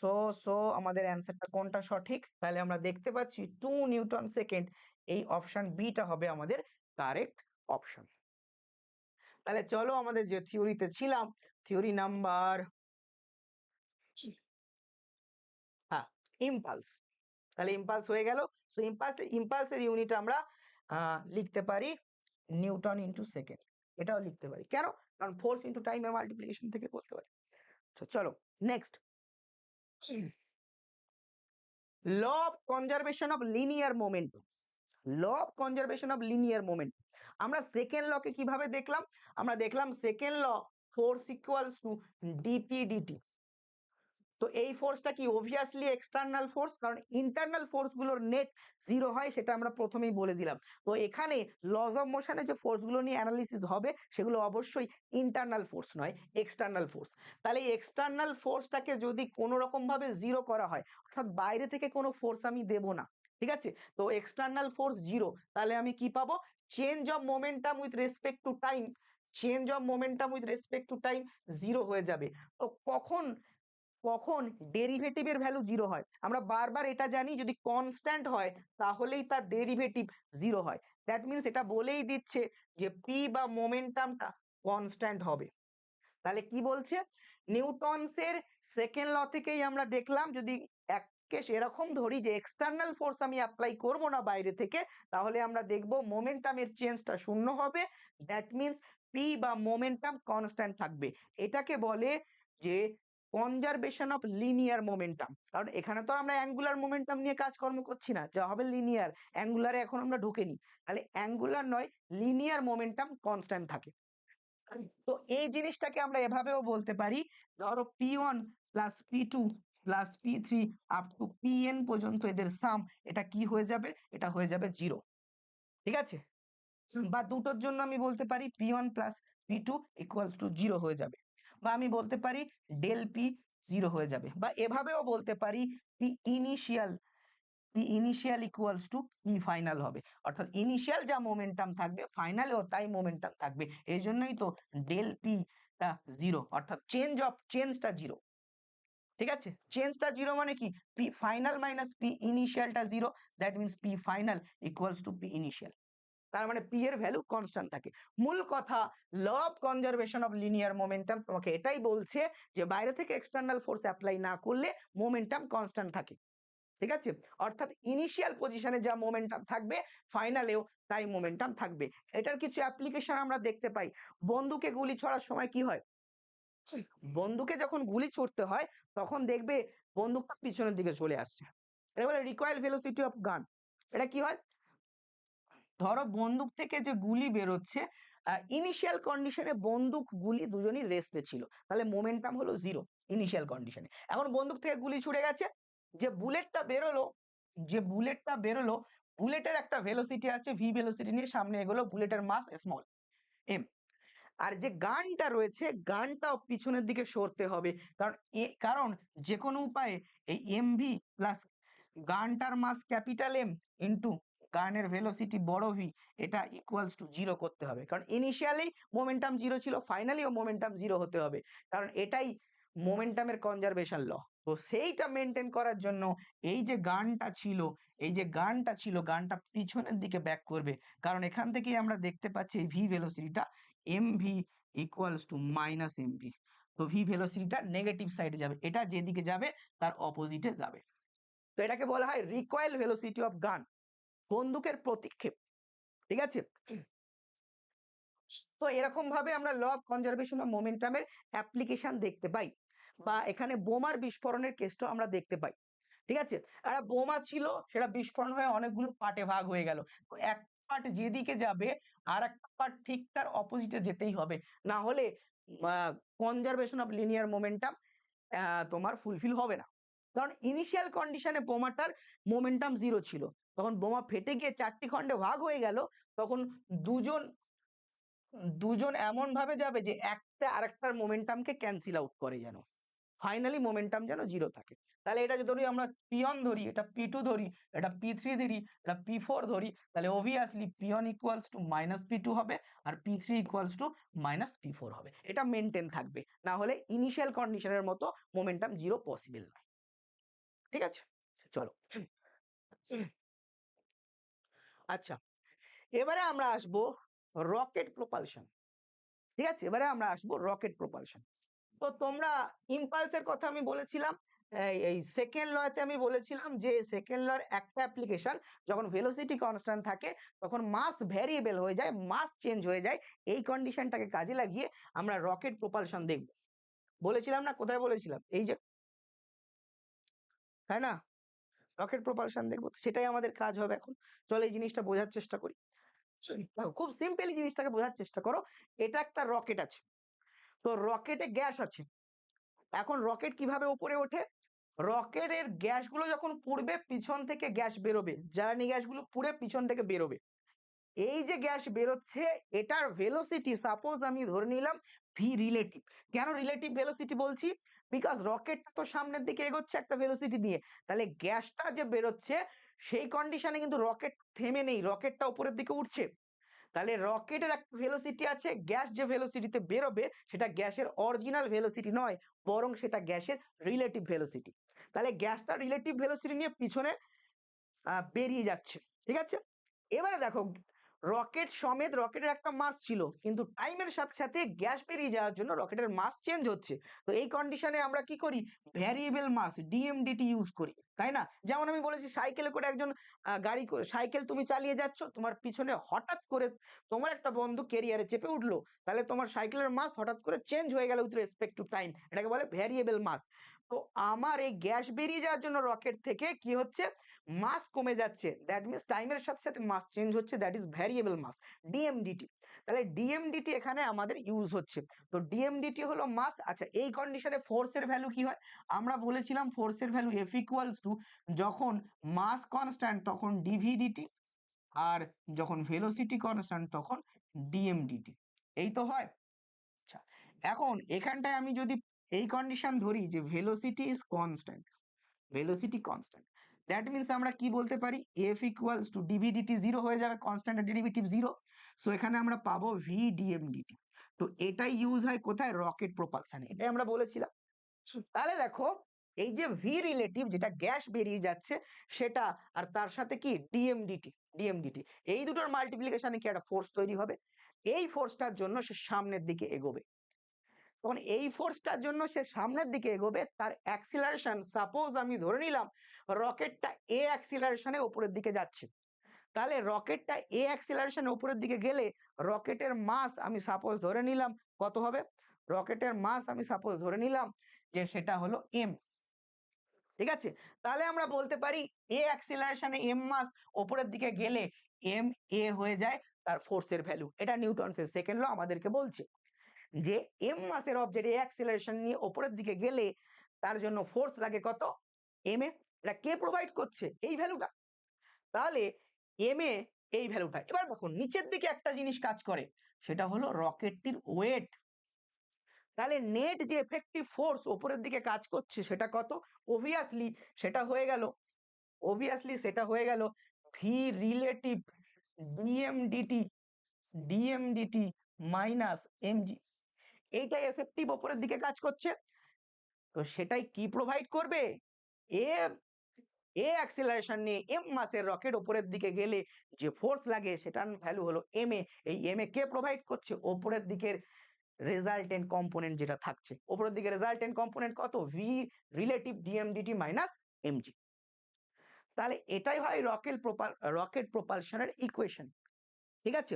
সো সো আমাদের অ্যান্সারটা কোনটা সঠিক, তাহলে আমরা দেখতে পাচ্ছি 2 নিউটন সেকেন্ড, এই অপশন বিটা হবে আমাদের কারেক্ট অপশন। তাহলে চলো আমাদের যে থিওরিতে ছিলাম, থিওরি নাম্বার, হ্যাঁ, ইম্পালস, তাহলে ইম্পালস হয়ে গেল। সো ইম্পালসের ইউনিট আমরা লিখতে পারি নিউটন ইন্টু সেকেন্ড, এটাও লিখতে পারি। কেন? কারণ ফোর্স ইন্টু টাইমের মাল্টিপ্লিকেশন থেকে করতে পারি। তো চলো next, law of conservation of linear momentum. Law of conservation of linear momentum আমরা সেকেন্ড লকে কিভাবে দেখলাম? আমরা দেখলাম second law force equals to DP DT. তো এই ফোর্সটা কি অবভিয়াসলি এক্সটার্নাল ফোর্স, কারণ ইন্টারনাল ফোর্স গুলোর নেট জিরো হয়, সেটা আমরা প্রথমেই বলে দিলাম। তো এখানে লজ অফ মোশনে যে ফোর্স গুলো নিয়ে অ্যানালিসিস হবে সেগুলো অবশ্যই ইন্টারনাল ফোর্স নয়, এক্সটার্নাল ফোর্স। তাহলে এক্সটার্নাল ফোর্সটাকে যদি কোনো রকম ভাবে জিরো করা হয়, অর্থাৎ বাইরে থেকে কোনো ফোর্স আমি দেব না, ঠিক আছে, তো এক্সটার্নাল ফোর্স জিরো, তাহলে আমি কি পাবো? Change of momentum with respect to time, change of momentum with respect to time zero হয়ে যাবে। তো কখন কখন ডেরিভেটিভের ভ্যালু জিরো হয়? আমরা বারবার এটা জানি, যদি কনস্ট্যান্ট হয় তাহলেই তার ডেরিভেটিভ জিরো হয়। দ্যাট মিনস এটা বলেই দিচ্ছে যে পি বা মোমেন্টামটা কনস্ট্যান্ট হবে। তাহলে কি বলছে? নিউটনসের সেকেন্ড ল থেকেই আমরা দেখলাম, যদি এক কেস এরকম ধরি যে এক্সটার্নাল ফোর্স আমি অ্যাপ্লাই করব না বাইরে থেকে, তাহলে আমরা দেখব মোমেন্টামের চেঞ্জটা শূন্য হবে। দ্যাট মিনস পি বা মোমেন্টাম কনস্ট্যান্ট থাকবে। এটাকে বলে যে কনজারভেশন অফ লিনিয়ার মোমেন্টাম। কারণ এখানে তো আমরা অ্যাঙ্গুলার মোমেন্টাম নিয়ে কাজকর্ম করছি না, যা হবে লিনিয়ার। অ্যাঙ্গুলারে এখন আমরা ঢুকেনি, তাহলে অ্যাঙ্গুলার নয়, লিনিয়ার মোমেন্টাম কনস্ট্যান্ট থাকে। তো এই জিনিসটাকে আমরা এভাবেও বলতে পারি, ধরো P1 plus P2 plus P3 up to Pn পর্যন্ত এদের সাম, এটা কি হয়ে যাবে? এটা হয়ে যাবে জিরো, ঠিক আছে? বা দুটোর জন্য আমি বলতে পারি P1 plus P2 equals to zero হয়ে যাবে, বা আমি বলতে পারি ডেল পি জিরো হয়ে যাবে, বা এভাবেও বলতে পারি P initial equals to P final হবে। অর্থাৎ ইনিশিয়াল যা মোমেন্টাম থাকবে ফাইনালেও তাই মোমেন্টাম থাকবে। এই জন্যই তো ডেল পি টা জিরো, অর্থাৎ চেঞ্জটা জিরো, ঠিক আছে? চেঞ্জটা জিরো মানে কি? পি ফাইনাল মাইনাস পি ইনিশিয়ালটা zero, that means P final equals to P initial. তার মানে পি এর ভ্যালু কনস্ট্যান্ট থাকে। মূল কথা, law of conservation of linear momentum তোমাকে এটাই বলছে যে বাইরে থেকে এক্সটার্নাল ফোর্স অ্যাপ্লাই না করলে মোমেন্টাম কনস্ট্যান্ট থাকে, ঠিক আছে? অর্থাৎ ইনিশিয়াল পজিশনে যা মোমেন্টাম থাকবে ফাইনালেও তাই মোমেন্টাম থাকবে। এটার কিছু অ্যাপ্লিকেশন আমরা দেখতে পাই। বন্দুকে গুলি ছোড়ার সময় কি হয়? বন্দুকে যখন গুলি ছুড়তে হয় তখন দেখবে বন্দুকটা পিছনের দিকে চলে আসছে, এটা বলে রিকয়েল ভেলোসিটি অফ গান। এটা কি হয়? ধরো বন্দুক থেকে যে গুলি বেরোচ্ছে, ইনিশিয়াল কন্ডিশনে বন্দুক গুলি দুজনই রেস্টে ছিল, তাহলে মোমেন্টাম হলো জিরো ইনিশিয়াল কন্ডিশনে। এখন বন্দুক থেকে গুলি ছুড়ে গেছে, যে বুলেটটা বেরোলো, যে বুলেটটা বেরোলো, বুলেটের একটা ভেলোসিটি আছে ভি ভেলোসিটি নিয়ে সামনে এগোলো, বুলেটের মাস স্মল এম। আর যে গানটা রয়েছে গানটাও পিছনের দিকে সরতে হবে, কারণ যে কোনো উপায়ে এই এম ভি প্লাস গানটার মাস ক্যাপিটাল এম ইন্টু গানের ভেলোসিটি বড় ভি, এটা ইকুয়ালস টু জিরো করতে হবে। কারণ ইনিশিয়ালি মোমেন্টাম জিরো ছিল, ফাইনালিও মোমেন্টাম জিরো হতে হবে, কারণ এটাই মোমেন্টামের কনজারভেশন ল। তো সেইটা মেনটেন করার জন্য এই যে গানটা ছিল, গানটা পিছনের দিকে ব্যাক করবে, কারণ এখান থেকেই আমরা দেখতে পাচ্ছি এই ভি ভেলোসিটিটা M V equals to minus M V. তো ভি ভেলোসিটিটা নেগেটিভ সাইডে যাবে, এটা যেদিকে যাবে তার অপোজিটে যাবে। তো এটাকে বলা হয় রিকয়েল ভেলোসিটি অফ গান, বন্দুকের প্রতিক্ষেপ, ঠিক আছে? তো এরকম ভাবে আমরা ল অফ কনজারভেশন অফ মোমেন্টামের অ্যাপ্লিকেশন দেখতে পাই, বা এখানে বোমার বিস্ফোরণের কেসটাও আমরা দেখতে পাই, ঠিক আছে? একটা বোমা ছিল, সেটা বিস্ফোরণ হয়ে অনেকগুলো পার্টে ভাগ হয়ে গেল, তো এক পার্ট যেদিকে যাবে আর একটা পার্ট ঠিক তার অপোজিটে যেতেই হবে, না হলে কনজারভেশন অফ লিনিয়ার মোমেন্টাম তোমার ফুলফিল হবে না। কারণ ইনিশিয়াল কন্ডিশনে বোমাটার মোমেন্টাম জিরো ছিল, তখন বোমা ফেটে গিয়ে চারটি খণ্ডে ভাগ হয়ে গেল, তখন দুজন দুজন এমন ভাবে যাবে যে একটা আরেকটার মোমেন্টামকে ক্যান্সেল আউট করে, যেন ফাইনালি মোমেন্টাম যেন জিরো থাকে। তাহলে এটা যদি আমরা P1 ধরি, এটা P2 ধরি, এটা P3 ধরি, এটা P4 ধরি, তাহলে obviously P1 equals to minus P2 হবে, আর P3 equals to minus P4 হবে। এটা মেনটেন থাকবে, না হলে ইনিশিয়াল কন্ডিশনের মতো মোমেন্টাম জিরো পসিবল নয়, ঠিক আছে? চলো, আচ্ছা, এবারে আমরা আসবো রকেট প্রোপালশন, ঠিক আছে? এবারে আমরা আসবো রকেট প্রোপালশন। তো তোমরা ইম্পালসের কথা আমি বলেছিলাম এই সেকেন্ড লতে আমি বলেছিলাম যে সেকেন্ড লর একটা অ্যাপ্লিকেশন, যখন ভেলোসিটি কনস্ট্যান্ট থাকে তখন মাস ভ্যারিয়েবল হয়ে যায়, মাস চেঞ্জ হয়ে যায়। এই কন্ডিশনটাকে কাজে লাগিয়ে আমরা রকেট প্রপালশন দেখব। বলেছিলাম না, কোথায় বলেছিলাম? এই যে, তাই না, রকেট প্রপালশন দেখবো, সেটাই আমাদের কাজ হবে এখন। চলো এই জিনিসটা বোঝার চেষ্টা করি। দেখো, খুব সিম্পলি জিনিসটাকে বোঝার চেষ্টা করো। এটা একটা রকেট আছে, তো রকেটে গ্যাস আছে। এখন রকেট কিভাবে উপরে ওঠে? রকেটের গ্যাসগুলো যখন পুড়বে পিছন থেকে গ্যাস বেরোবে, জ্বালানি গ্যাসগুলো পুড়ে পিছন থেকে বেরোবে। এই যে গ্যাস বেরোচ্ছে, এটার ভেলোসিটি সাপোজ আমি ধরে নিলাম ভি রিলেটিভ। কেন রিলেটিভ ভেলোসিটি বলছি? বিকজ রকেটটা তো সামনের দিকে এগোচ্ছে একটা ভেলোসিটি দিয়ে, তাহলে গ্যাসটা যে বেরোচ্ছে সেই কন্ডিশনে কিন্তু রকেট থেমে নেই, রকেটটা উপরের দিকে উঠছে। তাহলে রকেটের একটা ভেলোসিটি আছে, গ্যাস যে ভেলোসিটিতে বেরোবে সেটা গ্যাসের অরিজিনাল ভেলোসিটি নয়, বরং সেটা গ্যাসের রিলেটিভ ভেলোসিটি। তাহলে গ্যাসটা রিলেটিভ ভেলোসিটি নিয়ে পিছনে বেরিয়ে যাচ্ছে, ঠিক আছে। এবারে দেখো, রকেট সমেত রকেটের একটা মাস ছিল, কিন্তু টাইমের সাথে সাথে গ্যাস বেরিয়ে যাওয়ার জন্য রকেটের মাস চেঞ্জ হচ্ছে। তো এই কন্ডিশনে আমরা কি করি? ভ্যারিয়েবল মাস ডিএমডিটি ইউজ করি, তাই না? যেমন আমি বলেছি সাইকেলে করে একজন সাইকেল তুমি চালিয়ে যাচ্ছ, তোমার পিছনে হঠাৎ করে তোমার একটা বন্ধু কেরিয়ারে চেপে উঠলো, তাহলে তোমার সাইকেলের মাস হঠাৎ করে চেঞ্জ হয়ে গেল উইথ রেসপেক্ট টু টাইম, এটাকে বলে ভ্যারিয়েবল মাস। তো আমার এই গ্যাস বেরিয়ে যাওয়ার জন্য রকেট থেকে কি হচ্ছে? মাস কমে যাচ্ছে, দ্যাট মিনস টাইমের সাথে সাথে মাস চেঞ্জ হচ্ছে, দ্যাট ইজ ভ্যারিয়েবল মাস, ডিএমডিটি। তাহলে ডিএমডিটি এখানে আমাদের ইউজ হচ্ছে। তো ডিএমডিটি হলো মাস। আচ্ছা, এই কন্ডিশনে ফোর্সের ভ্যালু কি হয়? আমরা বলেছিলাম ফোর্সের ভ্যালু এফ ইকুয়ালস টু, যখন মাস কনস্ট্যান্ট তখন ডিভিডিটি, আর যখন ভেলোসিটি কনস্ট্যান্ট তখন ডিএমডিটি। এই তো হয়। আচ্ছা, এখন এখানটায় আমি যদি এই কন্ডিশন ধরি যে velocity is constant, velocity constant, that means আমরা কি বলতে পারি? এফ ইকুয়ালস টু ডিভিডিটি জিরো হয়ে যাবে, কনস্ট্যান্ট ডেরিভেটিভ জিরো। সো এখানে আমরা পাবো ভি ডিএমডিটি। তো এটাই ইউজ হয় কোথায়? রকেট প্রপালশনে, এটাই আমরা বলেছিলাম। তাহলে দেখো, এই যে ভি রিলেটিভ যেটা গ্যাস বেরিয়ে যাচ্ছে সেটা, আর তার সাথে কি ডিএমডিটি, ডিএমডিটি, এই দুটোর মাল্টিপ্লিকেশনে কি একটা ফোর্স তৈরি হবে। এই ফোর্সটার জন্য সে সামনের দিকে এগোবে। তখন এই ফোর্সটার জন্য সে সামনের দিকে এগোবে, তার অ্যাক্সিলারেশন সাপোজ আমি ধরে নিলাম রকেটটা এ অ্যাক্সিলারেশনে উপরের দিকে যাচ্ছে। তাহলে রকেটটা এ অ্যাক্সিলারেশনে উপরের দিকে গেলে রকেটের মাস আমি সাপোজ ধরে নিলাম কত হবে? রকেটের মাস আমি সাপোজ ধরে নিলাম যে সেটা হলো এম, ঠিক আছে। তাহলে আমরা বলতে পারি এ অ্যাক্সিলারেশনে এম মাস, উপরের দিকে গেলে এম এ হয়ে যায় তার ফোর্সের ভ্যালু। এটা নিউটনের সেকেন্ড ল আমাদেরকে বলছে যে এম মাসের অবজেক্ট এ অ্যাক্সিলারেশন নিয়ে উপরের দিকে গেলে তার জন্য ফোর্স লাগে কত? M A. এটা কে প্রোভাইড করছে? এই ভ্যালুটা। তাহলে এম এ এই ভ্যালুটা। এবার দেখো নিচের দিকে একটা জিনিস কাজ করে, সেটা হলো রকেটটির ওয়েট। তাহলে নেট যে এফেক্টিভ ফোর্স উপরের দিকে কাজ করছে সেটা কত? অবভিয়াসলি সেটা হয়ে গেল, অবভিয়াসলি সেটা হয়ে গেল ভি রিলেটিভ ডিএমডিটি, ডিএমডিটি মাইনাস এমজি। এইটাই এফেক্টিভ উপরের দিকে কাজ করছে। তো সেটাই কি প্রোভাইড করবে? এ এ অ্যাক্সিলারেশন নিয়ে এম মাসের রকেট উপরের দিকে গেলে যে ফোর্স লাগে সেটার ভ্যালু হলো এম এ। এই এম এ কে প্রোভাইড করছে? উপরের দিকের রেজাল্টেন্ট কম্পোনেন্ট যেটা থাকছে, উপরের দিকে রেজাল্টেন্ট কম্পোনেন্ট কত? V relative D M D T minus M G. তাহলে এটাই হয় রকেট প্রপালশনের ইকুয়েশন, ঠিক আছে।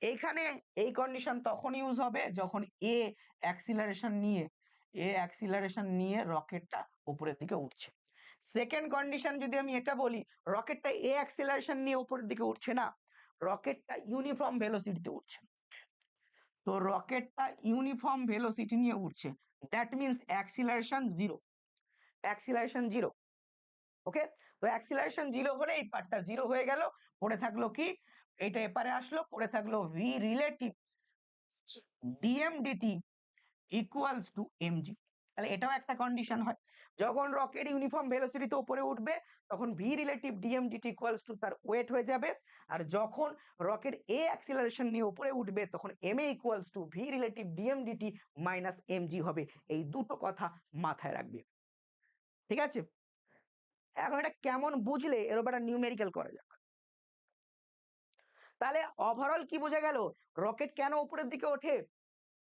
এইখানে এই কন্ডিশন তখন ইউজ হবে যখন এ অ্যাক্সিলারেশন নিয়ে রকেটটা উপরের দিকে উঠছে। সেকেন্ড কন্ডিশন যদি আমি এটা বলি, রকেটটা এ অ্যাক্সিলারেশন নিয়ে উপরের দিকে উঠছে না, রকেটটা ইউনিফর্ম ভেলোসিটিতে উঠছে। তো রকেটটা ইউনিফর্ম ভেলোসিটি নিয়ে উঠছে, that means acceleration zero, acceleration zero. Okay, তো অ্যাক্সিলারেশন জিরো হলে এই পার্টটা জিরো হয়ে গেল, পড়ে থাকলো কি? এটা এপারে আসলো, পড়ে থাকলো V relative D M D T equals to M G. তাহলে এটাও একটা কন্ডিশন হয়, যখন রকেট ইউনিফর্ম ভেলোসিটিতে উপরে উঠবে তখন V relative D M D T equals two তার ওয়েট হয়ে যাবে। আর যখন রকেট এ অ্যাক্সিলারেশন নিয়ে উপরে উঠবে তখন M A equals to V relative D M D T minus M G হবে। এই দুটো কথা মাথায় রাখবে, ঠিক আছে। এখন এটা কেমন বুঝলে এর উপর একটা নিউমেরিক্যাল করা যাক। তাহলে ওভারঅল কি বোঝা গেল? রকেট কেন উপরের দিকে ওঠে?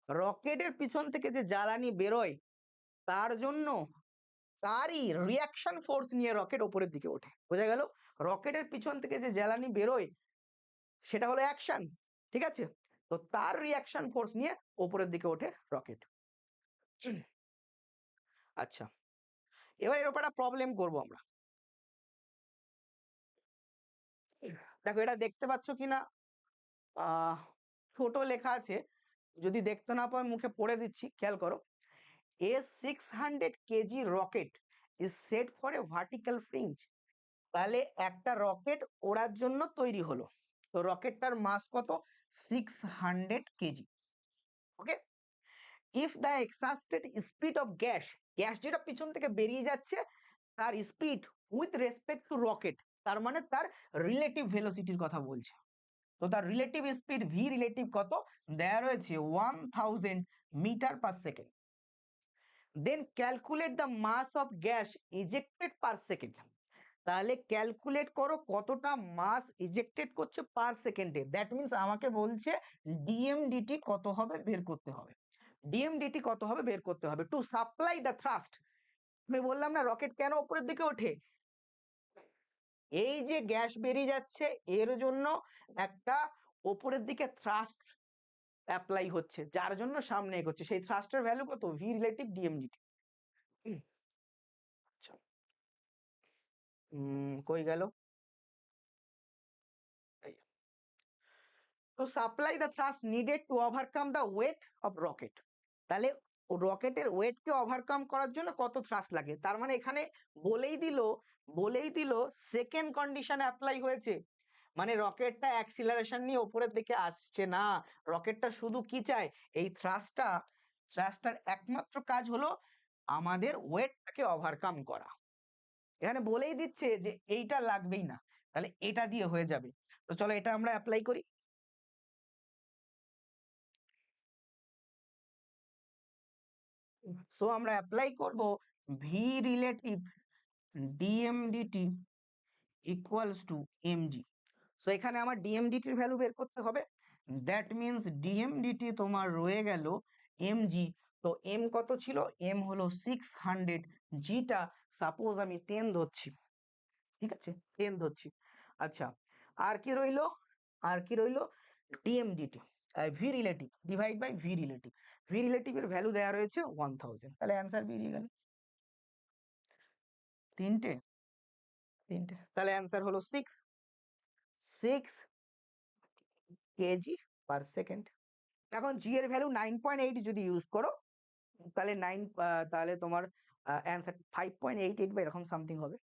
রকেটের পিছন থেকে যে জ্বালানি বেরোয় তার জন্য তারই রিয়াকশন ফোর্স নিয়ে রকেট ওপরের দিকে ওঠে। বোঝা গেল? রকেটের পিছন থেকে যে জ্বালানি বেরোয় সেটা হলো অ্যাকশন, ঠিক আছে? তো তার রিয়াকশন ফোর্স নিয়ে ওপরের দিকে ওঠে রকেট। আচ্ছা, এবার এর উপর একটা প্রবলেম করবো আমরা। দেখো এটা দেখতে পাচ্ছ কিনা ছোট লেখা আছে, যদি দেখতে না পাও মুখে পড়ে দিচ্ছি, খেয়াল করো। A 600 KG rocket is set for a vertical fringe. তাহলে একটা রকেট ওড়ার জন্য তৈরি হলো, তো রকেটটার মাস কত? 600 KG. Okay, if the exhausted speed of gas, gas যেটা পিছন থেকে বেরিয়ে যাচ্ছে তার speed with respect two rocket, তার মানে তার রিলেটিভ ভেলোসিটির কথা বলছে। তো তার রিলেটিভ স্পিড ভি রিলেটিভ কত দেয়া রয়েছে? 1000 metre per second. Then calculate the mass of gas ejected per second. তাহলে ক্যালকুলেট করো কতটা মাস ইজেক্টেড করছে পার সেকেন্ডে। দ্যাট মিনস আমাকে বলছে ডিএমডিটি কত হবে বের করতে হবে। ডিএমডিটি কত হবে বের করতে হবে টু সাপ্লাই দ্য থ্রাস্ট। আমি বললাম না রকেট কেন উপরের দিকে ওঠে? এই যে গ্যাস বেরিয়ে যাচ্ছে এর জন্য একটা ওপরের দিকে থ্রাস্ট অ্যাপ্লাই হচ্ছে, যার জন্য সামনে এগোচ্ছে। সেই থ্রাস্টের ভ্যালু কত? V relative D M D T. আচ্ছা, কই গেল? তো supply the thrust needed to overcome the weight of rocket. তাহলে রকেটের ওয়েটকে ওভারকাম করার জন্য কত থ্রাস্ট লাগে, তার মানে এখানে বলেই দিল সেকেন্ড কন্ডিশন অ্যাপ্লাই হয়েছে। মানে রকেটটা অ্যাক্সিলারেশন নিয়ে উপরের দিকে আসছে না, রকেটটা শুধু কি চায়? এই থ্রাস্টার একমাত্র কাজ হলো আমাদের ওয়েটটাকে ওভারকাম করা। এখানে বলেই দিচ্ছে যে এইটা লাগবেই না, তাহলে এটা দিয়ে হয়ে যাবে। তো চলো এটা আমরা অ্যাপ্লাই করি। সো আমরা অ্যাপ্লাই করব V relative D M D T equals to M G. So এখানে আমার ডিএমডিটির ভ্যালু বের করতে হবে। দ্যাট মিনস ডিএমডিটি তোমার রয়ে গেল এমজি। তো এম কত ছিল? এম হলো 600, জিটা সাপোজ আমি 10 ধরছি, ঠিক আছে, 10 ধরছি। আচ্ছা, আর কি রইলো? আর কি রইলো? D M D T V relative divide by V relative. V রিলেটিভের ভ্যালু দেওয়া রয়েছে 1000। তাহলে অ্যান্সার বেরিয়ে গেল তিনটে। তাহলে অ্যান্সার হলো 6 কেজি পার সেকেন্ড। এখন জি এর ভ্যালু 9.8 যদি ইউজ করো তাহলে তাহলে তোমার অ্যান্সার 5.88 বা এরকম সামথিং হবে।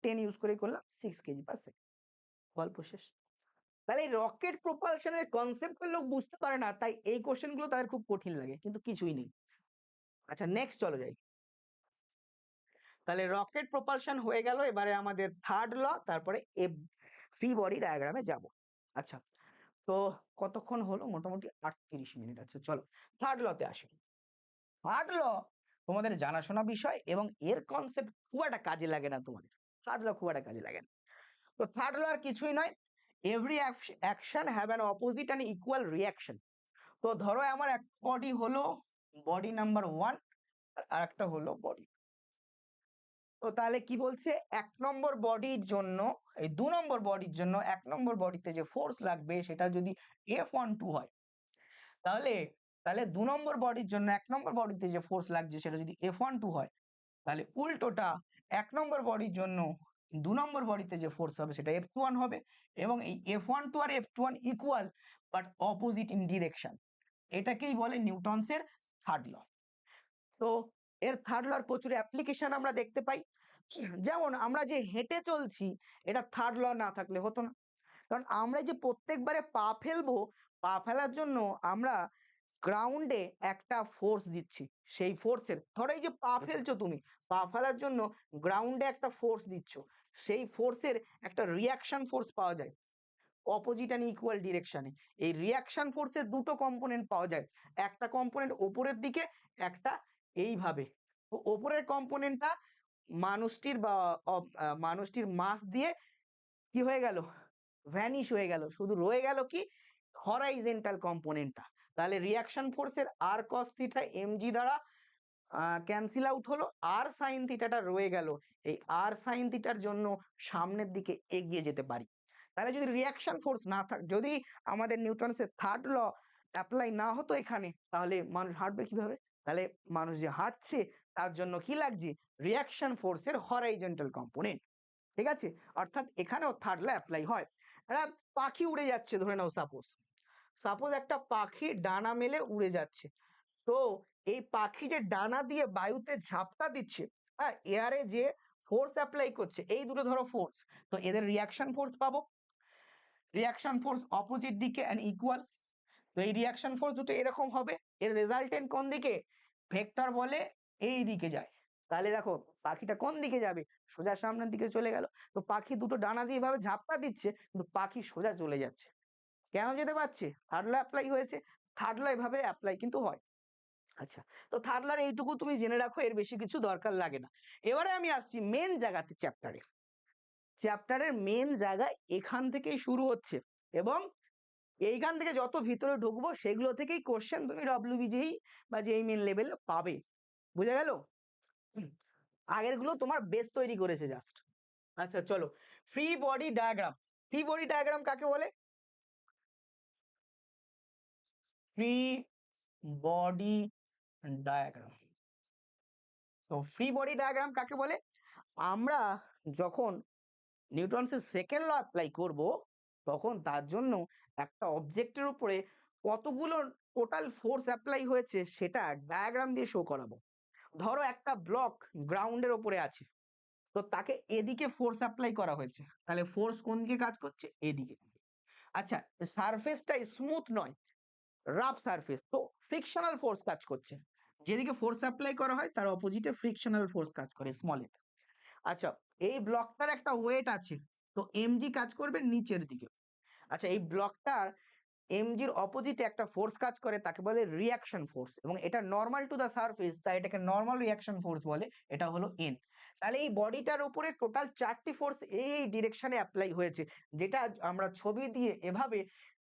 10 ইউজ করেই করলাম, 6 কেজি পার সেকেন্ড। গল্প শেষ। তাহলে রকেট প্রপালশনের কনসেপ্ট লোক বুঝতে পারে না, তাই এই কোশ্চেন গুলো তাদের খুব কঠিন লাগে, কিন্তু কিছুই নেই। আচ্ছা, নেক্সট চলো যাই। তাহলে রকেট প্রপালশন হয়ে গেল, এবারে আমাদের থার্ড ল, তারপরে ফ্রি বডি ডায়াগ্রামে যাব। আচ্ছা, তো কতক্ষণ হলো? মোটামুটি 38 মিনিট আছে। চলো থার্ড লতে আসি। থার্ড ল তোমাদের জানাশোনা বিষয় এবং এর কনসেপ্ট খুব একটা কাজে লাগে না তোমাদের। থার্ড ল খুব একটা কাজে লাগে না। তো থার্ড ল আর কিছুই নয়, every action have an opposite and equal reaction. তো ধরো আমার এক বডি হলো বডি নাম্বার 1 আর একটা হলো বডি। তো তাহলে কি বলছে? 1 নম্বর বডির জন্য, এই 2 নম্বর বডির জন্য 1 নম্বর বডিতে যে ফোর্স লাগবে সেটা যদি F12 হয়, তাহলে তাহলে 2 নম্বর বডির জন্য 1 নম্বর বডিতে যে ফোর্স লাগছে সেটা যদি F12 হয়, তাহলে উল্টোটা 1 নম্বর বডির জন্য 2 নম্বর বডিতে যে ফোর্স হবে সেটা F21 হবে। এবং এই F12 আর F21 equal but opposite in direction. এটাকেই বলে নিউটনসের থার্ড ল। তো এর থার্ড লর প্রচুর অ্যাপ্লিকেশন আমরা দেখতে পাই। যেমন আমরা যে হেঁটে চলছি, এটা থার্ড ল না থাকলে হতো না। কারণ আমরা যে প্রত্যেকবারে পা ফেলবো, পা ফেলার জন্য আমরা গ্রাউন্ডে একটা ফোর্স দিচ্ছি। সেই ফোর্সের, ধরো এই যে পা ফেলছো তুমি, পা ফেলার জন্য গ্রাউন্ডে একটা ফোর্স দিচ্ছ, সেই ফোর্সের একটা রিয়াকশন ফোর্স পাওয়া যায় অপোজিট অ্যান্ড ইকুয়াল ডিরেকশনে। এই রিয়াকশন ফোর্সের দুটো কম্পোনেন্ট পাওয়া যায়, একটা কম্পোনেন্ট ওপরের দিকে, একটা এইভাবে। তো ওপরের কম্পোনেন্টটা মানুষটির মানুষটির মাস দিয়ে কি হয়ে গেল? ভ্যানিশ হয়ে গেল, শুধু রয়ে গেল কি? হরাইজেন্টাল কম্পোনেন্টটা। তাহলে রিয়াকশন ফোর্সের আর কস থিটা এমজি দ্বারা ক্যান্সেল আউট হলো, আর সাইন থিটাটা রয়ে গেল। এই আর সাইন থিটার জন্য সামনের দিকে এগিয়ে যেতে পারি। তাহলে যদি রিয়াকশন ফোর্স না থাক, যদি আমাদের নিউটনের থার্ড ল অ্যাপ্লাই না হতো এখানে, তাহলে মানুষ হাঁটবে কিভাবে? তাহলে মানুষ যে হাঁটছে তার জন্য কি লাগছে? রিয়াকশন ফোর্সের হরাইজন্টাল কম্পোনেন্ট। ঠিক আছে, অর্থাৎ এখানেও থার্ড ল অ্যাপ্লাই হয়। একটা পাখি উড়ে যাচ্ছে ধরে নাও, সাপোজ সাপোজ একটা পাখি ডানা মেলে উড়ে যাচ্ছে। তো এই পাখি যে ডানা দিয়ে বায়ুতে ঝাপটা দিচ্ছে, হ্যাঁ, এয়ারে যে ফোর্স অ্যাপ্লাই করছে, এই দুটো ধরো ফোর্স, তো এদের রিয়াকশন ফোর্স পাবো। রিয়াকশন ফোর্স অপোজিট দিকে এন্ড ইকুয়াল। তো এই রিয়াকশন ফোর্স দুটো এরকম হবে, এর রেজাল্টেন্ট কোন দিকে? ভেক্টর বলে এই দিকে যায়। তাহলে দেখো পাখিটা কোন দিকে যাবে? সোজা সামনের দিকে চলে গেল। তো পাখি দুটো ডানা দিয়ে ভাবে ঝাপটা দিচ্ছে, কিন্তু পাখি সোজা চলে যাচ্ছে। কেন যেতে পারছে? থার্ড ল অ্যাপ্লাই হয়েছে। থার্ড ল এভাবে অ্যাপ্লাই কিন্তু হয়। আচ্ছা, তো থার্ড লর এইটুকু তুমি জেনে রাখো, এর বেশি কিছু দরকার লাগে না। এবারে আমি আসছি মেন জায়গাতে, চ্যাপ্টারের মেন জায়গা এখান থেকেই শুরু হচ্ছে, এবং এইখান থেকে যত ভিতরে ঢুকবো সেগুলো থেকেই কোশ্চেন তুমি ডব্লিউবিজেই বা যেই মেন লেভেলে পাবে। বুঝে গেল? আগের গুলো তোমার বেস তৈরি করেছে জাস্ট। আচ্ছা চলো, free body diagram. Free body diagram কাকে বলে? Free body diagram. তো ফ্রি বডি ডায়াগ্রাম কাকে বলে? আমরা যখন নিউটনসের সেকেন্ড ল অ্যাপ্লাই করব, তখন তার জন্য একটা অবজেক্টের উপরে কতগুলো টোটাল ফোর্স অ্যাপ্লাই হয়েছে সেটা ডায়াগ্রাম দিয়ে শো করাবো। ধরো একটা ব্লক গ্রাউন্ডের উপরে আছে, তো তাকে এদিকে ফোর্স অ্যাপ্লাই করা হয়েছে, তাহলে ফোর্স কোন দিকে কাজ করছে? এদিকে। আচ্ছা, সারফেসটা স্মুথ নয়, রাফ সারফেস, তো ফ্রিকশনাল ফোর্স কাজ করছে। যেদিকে ফোর্স অ্যাপ্লাই করা হয় তার অপোজিটে ফ্রিকশনাল ফোর্স কাজ করে, স্মল এ। আচ্ছা, এই ব্লকটার একটা ওয়েট আছে, তো এমজি কাজ করবে নিচের দিকে। আচ্ছা, এই ব্লকটার এমজির অপোজিটে একটা ফোর্স কাজ করে, তাকে বলে রিয়াকশন ফোর্স, এবং এটা নর্মাল টু দা সারফেস, তাই এটাকে নর্মাল রিয়াকশন ফোর্স বলে। এটা হলো এন। তাহলে এই বডিটার উপরে টোটাল 4টি ফোর্স এই ডিরেকশনে অ্যাপ্লাই হয়েছে, যেটা আমরা ছবি দিয়ে এভাবে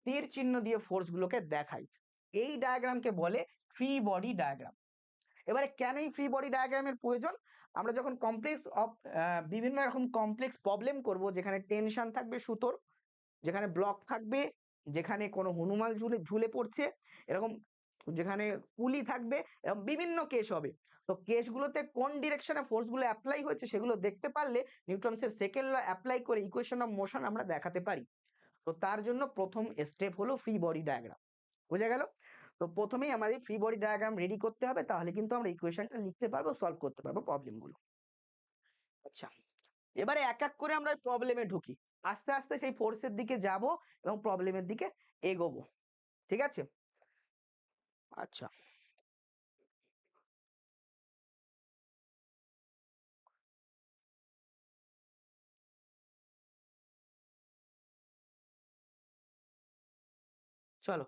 তীর চিহ্ন দিয়ে ফোর্স গুলোকে দেখাই। এই ডায়াগ্রামকে বলে ফ্রি বডি ডায়াগ্রাম। এবারে কেন এই ফ্রি বডি ডায়াগ্রামের প্রয়োজন? আমরা যখন কমপ্লেক্স অফ বিভিন্ন রকম কমপ্লেক্স প্রবলেম করব, যেখানে টেনশন থাকবে সুতোর, যেখানে ব্লক থাকবে, যেখানে কোনো হনুমান ঝুলে ঝুলে পড়ছে, এরকম যেখানে পুলি থাকবে, এরকম বিভিন্ন কেস হবে। তো কেসগুলোতে কোন ডিরেকশনে ফোর্সগুলো অ্যাপ্লাই হয়েছে সেগুলো দেখতে পারলে নিউটনসের সেকেন্ড ল অ্যাপ্লাই করে ইকুয়েশন অফ মোশন আমরা দেখাতে পারি। তো তার জন্য প্রথম স্টেপ হলো ফ্রি বডি ডায়াগ্রাম। বোঝা গেল? তো প্রথমেই আমাদের ফ্রি বডি ডায়াগ্রাম রেডি করতে হবে, তাহলে কিন্তু আমরা ইকুয়েশনটা লিখতে পারবো, সলভ করতে পারবো প্রবলেমগুলো। আচ্ছা, এবারে এক এক করে আমরা প্রবলেমে ঢুকি, আস্তে আস্তে সেই ফোর্সের দিকে যাব এবং প্রবলেমের দিকে এগোবো। ঠিক আছে? আচ্ছা, চলো।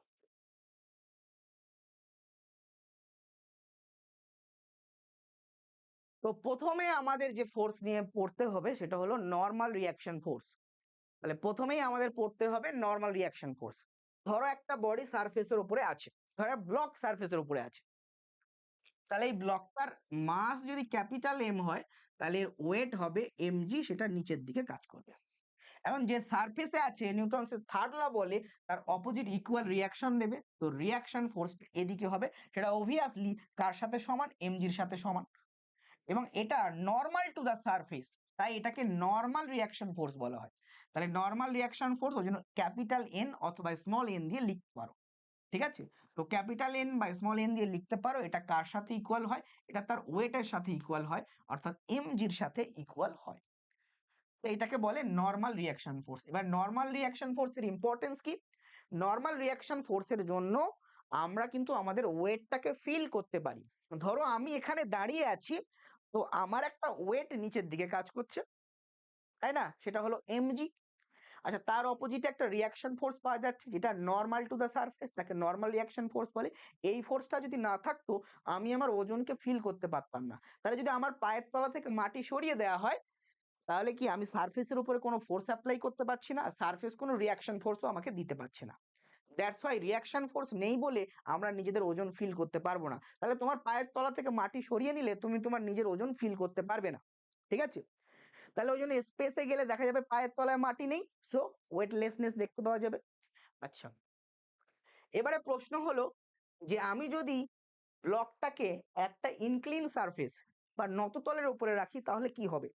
তো প্রথমে আমাদের যে ফোর্স নিয়ে পড়তে হবে সেটা হলো নর্মাল রিয়াকশন ফোর্স। তাহলে প্রথমেই আমাদের পড়তে হবে নর্মাল রিয়াকশন ফোর্স। ধরো একটা বডি সারফেসের উপরে আছে, ধরো ব্লক সারফেসের উপরে আছে, তাহলে এই ব্লকটার মাস যদি ক্যাপিটাল এম হয়, তাহলে এর ওয়েট হবে এমজি, সেটা নিচের দিকে কাজ করবে। এখন যে সারফেসে আছে, নিউটনসের থার্ড ল বলে তার অপোজিট ইকুয়াল রিয়াকশন দেবে, তো রিয়াকশন ফোর্স এদিকে হবে, সেটা অবভিয়াসলি কার সাথে সমান? এমজির সাথে সমান। এবং এটা নর্মাল টু দা সারফেস, তাই এটাকে নর্মাল রিয়াকশন ফোর্স বলা হয়। তাহলে নর্মাল রিয়াকশন ফোর্স ওই জন্য ক্যাপিটাল এন অথবা স্মল এন দিয়ে লিখতে পারো। ঠিক আছে? তো ক্যাপিটাল এন বা স্মল এন দিয়ে লিখতে পারো। এটা কার সাথে ইকুয়াল হয়? এটা তার ওয়েটের সাথে ইকুয়াল হয়, অর্থাৎ এমজির সাথে ইকুয়াল হয়। তো এটাকে বলে নর্মাল রিয়াকশন ফোর্স। এবার নর্মাল রিয়াকশন ফোর্সের ইম্পর্টেন্স কি? নর্মাল রিয়াকশন ফোর্সের জন্য আমরা কিন্তু আমাদের ওয়েটটাকে ফিল করতে পারি। ধরো আমি এখানে দাঁড়িয়ে আছি, তো আমার একটা ওয়েট নিচের দিকে কাজ করছে, তাই না? সেটা হলো এমজি। আচ্ছা, তার অপোজিটে একটা রিয়াকশন ফোর্স পাওয়া যাচ্ছে, যেটা নর্মাল টু দ্য সারফেস, তাকে নর্মাল রিয়াকশন ফোর্স বলে। এই ফোর্সটা যদি না থাকতো, আমি আমার ওজনকে ফিল করতে পারতাম না। তাহলে যদি আমার পায়ের তলা থেকে মাটি সরিয়ে দেওয়া হয়, তাহলে কি আমি সারফেসের উপরে কোনো ফোর্স অ্যাপ্লাই করতে পারছি না, সারফেস কোনো রিয়াকশন ফোর্সও আমাকে দিতে পারছে না। দ্যাটস ওয়াই রিয়াকশন ফোর্স নেই বলে আমরা নিজেদের ওজন ফিল করতে পারবো না। তাহলে তোমার পায়ের তলা থেকে মাটি সরিয়ে নিলে তুমি তোমার নিজের ওজন ফিল করতে পারবে না, ঠিক আছে? তাহলে ওই জন্য স্পেসে গেলে দেখা যাবে পায়ের তলায় মাটি নেই, সো ওয়েটলেসনেস দেখতে পাওয়া যাবে। আচ্ছা, এবারে প্রশ্ন হলো যে আমি যদি ব্লকটাকে একটা ইনক্লিন সারফেস বা নততলের উপরে রাখি তাহলে কি হবে?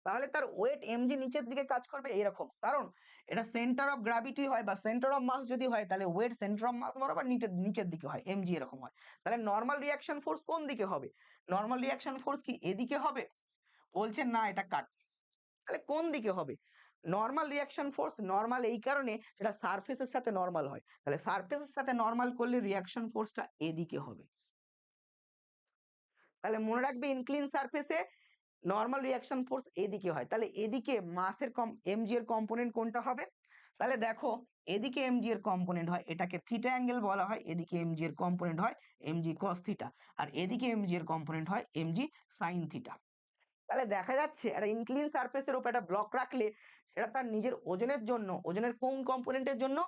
তাহলে তার ওয়েট এমজি নিচের দিকে কাজ করবে এরকম, কারণ এটা সেন্টার অফ গ্র্যাভিটি হয় বা সেন্টার অফ মাস যদি হয় তাহলে ওয়েট সেন্টার অফ মাস বরাবর নিচের দিকে হয়, এমজি এরকম হয়। তাহলে নর্মাল রিয়াকশন ফোর্স কোন দিকে হবে? নর্মাল রিয়াকশন ফোর্স কি এদিকে হবে? বলছেন না, এটা কাট। তাহলে কোন দিকে হবে? নর্মাল রিয়াকশন ফোর্স নর্মাল এই কারণে সেটা সারফেসের সাথে নর্মাল হয়, তাহলে সারফেসের সাথে নর্মাল করলে রিয়াকশন ফোর্সটা এদিকে হবে। তাহলে মনে রাখবে ইনক্লিন সারফেসে নর্মাল রিয়াকশন ফোর্স এদিকে হয়, তাহলে এদিকে মাসের এমজি এর কম্পোনেন্ট কোনটা হবে? তাহলে দেখো এদিকে এমজি এর কম্পোনেন্ট হয়, এটাকে থিটা অ্যাঙ্গেল বলা হয়, এদিকে এমজি এর কম্পোনেন্ট হয় এমজি কস থিটা, আর এদিকে এমজি এর কম্পোনেন্ট হয় এমজি সাইন থিটা। তাহলে দেখা যাচ্ছে একটা ইনক্লিন সারফেসের উপর একটা ব্লক রাখলে সেটা তার নিজের ওজনের জন্য, ওজনের কোন কম্পোনেন্টের জন্য?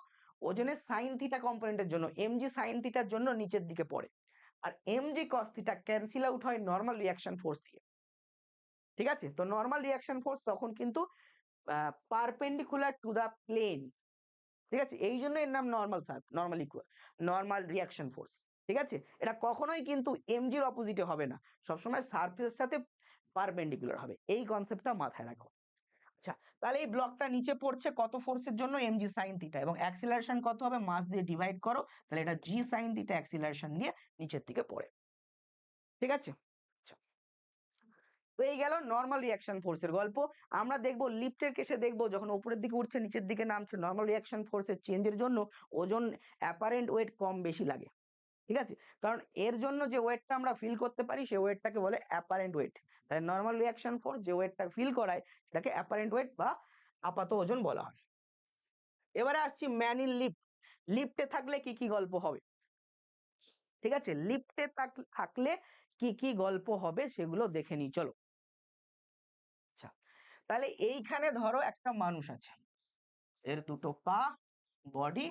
ওজনের সাইন থিটা কম্পোনেন্টের জন্য, এমজি সাইন থিটার জন্য নিচের দিকে পড়ে, আর M G cos theta cancel out হয় নর্মাল রিয়াকশন ফোর্স দিয়ে, ঠিক আছে? তো নর্মাল রিয়াকশন ফোর্স তখন কিন্তু পারপেন্ডিকুলার টু দা প্লেন, ঠিক আছে? এই জন্য এর নাম নর্মাল রিয়াকশন ফোর্স, ঠিক আছে? এটা কখনোই কিন্তু এমজির অপোজিটে হবে না, সবসময় সারফেসের সাথে পারপেন্ডিকুলার হবে, এই কনসেপ্টটা মাথায় রাখো। আচ্ছা, তাহলে এই ব্লকটা নিচে পড়ছে কত ফোর্সের জন্য? এমজি সাইন থিটা, এবং অ্যাক্সিলারেশন কত হবে? মাস দিয়ে ডিভাইড করো, তাহলে এটা জি সাইন থিটা অ্যাক্সিলারেশন দিয়ে নিচের দিকে পড়ে, ঠিক আছে? আচ্ছা, তো এই গেল নর্মাল রিয়াকশন ফোর্সের গল্প। আমরা দেখব লিফটের কেসে দেখব যখন উপরের দিকে উঠছে নিচের দিকে নামছে, নর্মাল রিয়াকশন ফোর্সের চেঞ্জের জন্য ওজন অ্যাপারেন্ট ওয়েট কম বেশি লাগে, ঠিক আছে? কারণ এর জন্য যে ওয়েটটা আমরা ফিল করতে পারি সেই ওয়েটটাকে বলে অ্যাপারেন্ট ওয়েট। তাই নর্মাল রিয়াকশন ফোর্স যে ওয়েটটা ফিল করায় সেটাকে অ্যাপারেন্ট ওয়েট বা আপাত ওজন বলা হয়। এবারে আসছি ম্যান ইন লিফট। লিফটে থাকলে কি কি গল্প হবে, ঠিক আছে? লিফটে থাকলে কি কি গল্প হবে সেগুলো দেখে নিই, চলো। আচ্ছা, তাহলে এইখানে ধরো একটা মানুষ আছে, এর দুটো পা, বডি,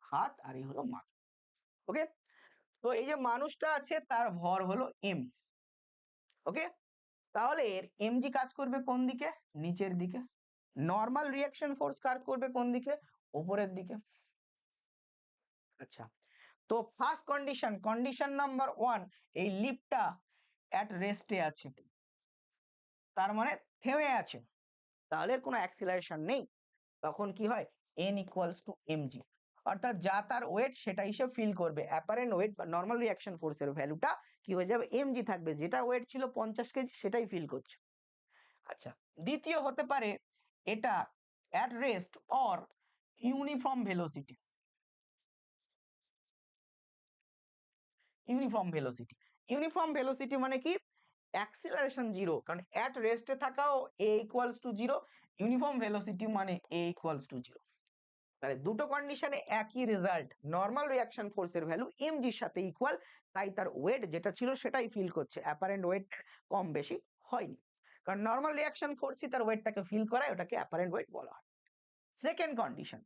হাত, আর এই হলো মাথা, ওকে? তো এই যে মানুষটা আছে তার ভর হলো এম, ওকে? তাহলে এর এমজি কাজ করবে কোন দিকে? নিচের দিকে। নর্মাল রিয়াকশন ফোর্স কাজ করবে কোন দিকে? উপরের দিকে। আচ্ছা, তো ফার্স্ট কন্ডিশন নাম্বার 1, এই লিফটটা অ্যাট রেস্টে আছে, তার মানে থেমে আছে, তাহলে কোনো অ্যাক্সিলারেশন নেই। তখন কি হয়? n ইকুয়ালস টু mg, অর্থাৎ যা তার ওয়েট সেটা হিসেবে ফিল করবে, অ্যাপারেন্ট ওয়েট বা নর্মাল রিয়াকশন ফোর্সের ভ্যালুটা কি হয়ে যাবে? mg থাকবে, যেটা ওয়েট ছিল 50 কেজি সেটাই ফিল করছে। আচ্ছা, দ্বিতীয় হতে পারে এটা at rest or uniform velocity. Uniform velocity মানে কি? অ্যাক্সিলারেশন জিরো, কারণ অ্যাট রেস্টে থাকাও a equals to zero, uniform velocity মানে a ইকুয়ালস টু জিরো। তাহলে দুটো কন্ডিশনে একই রেজাল্ট, নর্মাল রিয়াকশন ফোর্সের ভ্যালু এমজির সাথে ইকুয়াল, তাই তার ওয়েট যেটা ছিল সেটাই ফিল করছে, অ্যাপারেন্ট ওয়েট কম বেশি হয়নি, কারণ নর্মাল রিয়াকশন ফোর্সই তার ওয়েটটাকে ফিল করায়, ওটাকে অ্যাপারেন্ট ওয়েট বলা হয়। সেকেন্ড কন্ডিশন,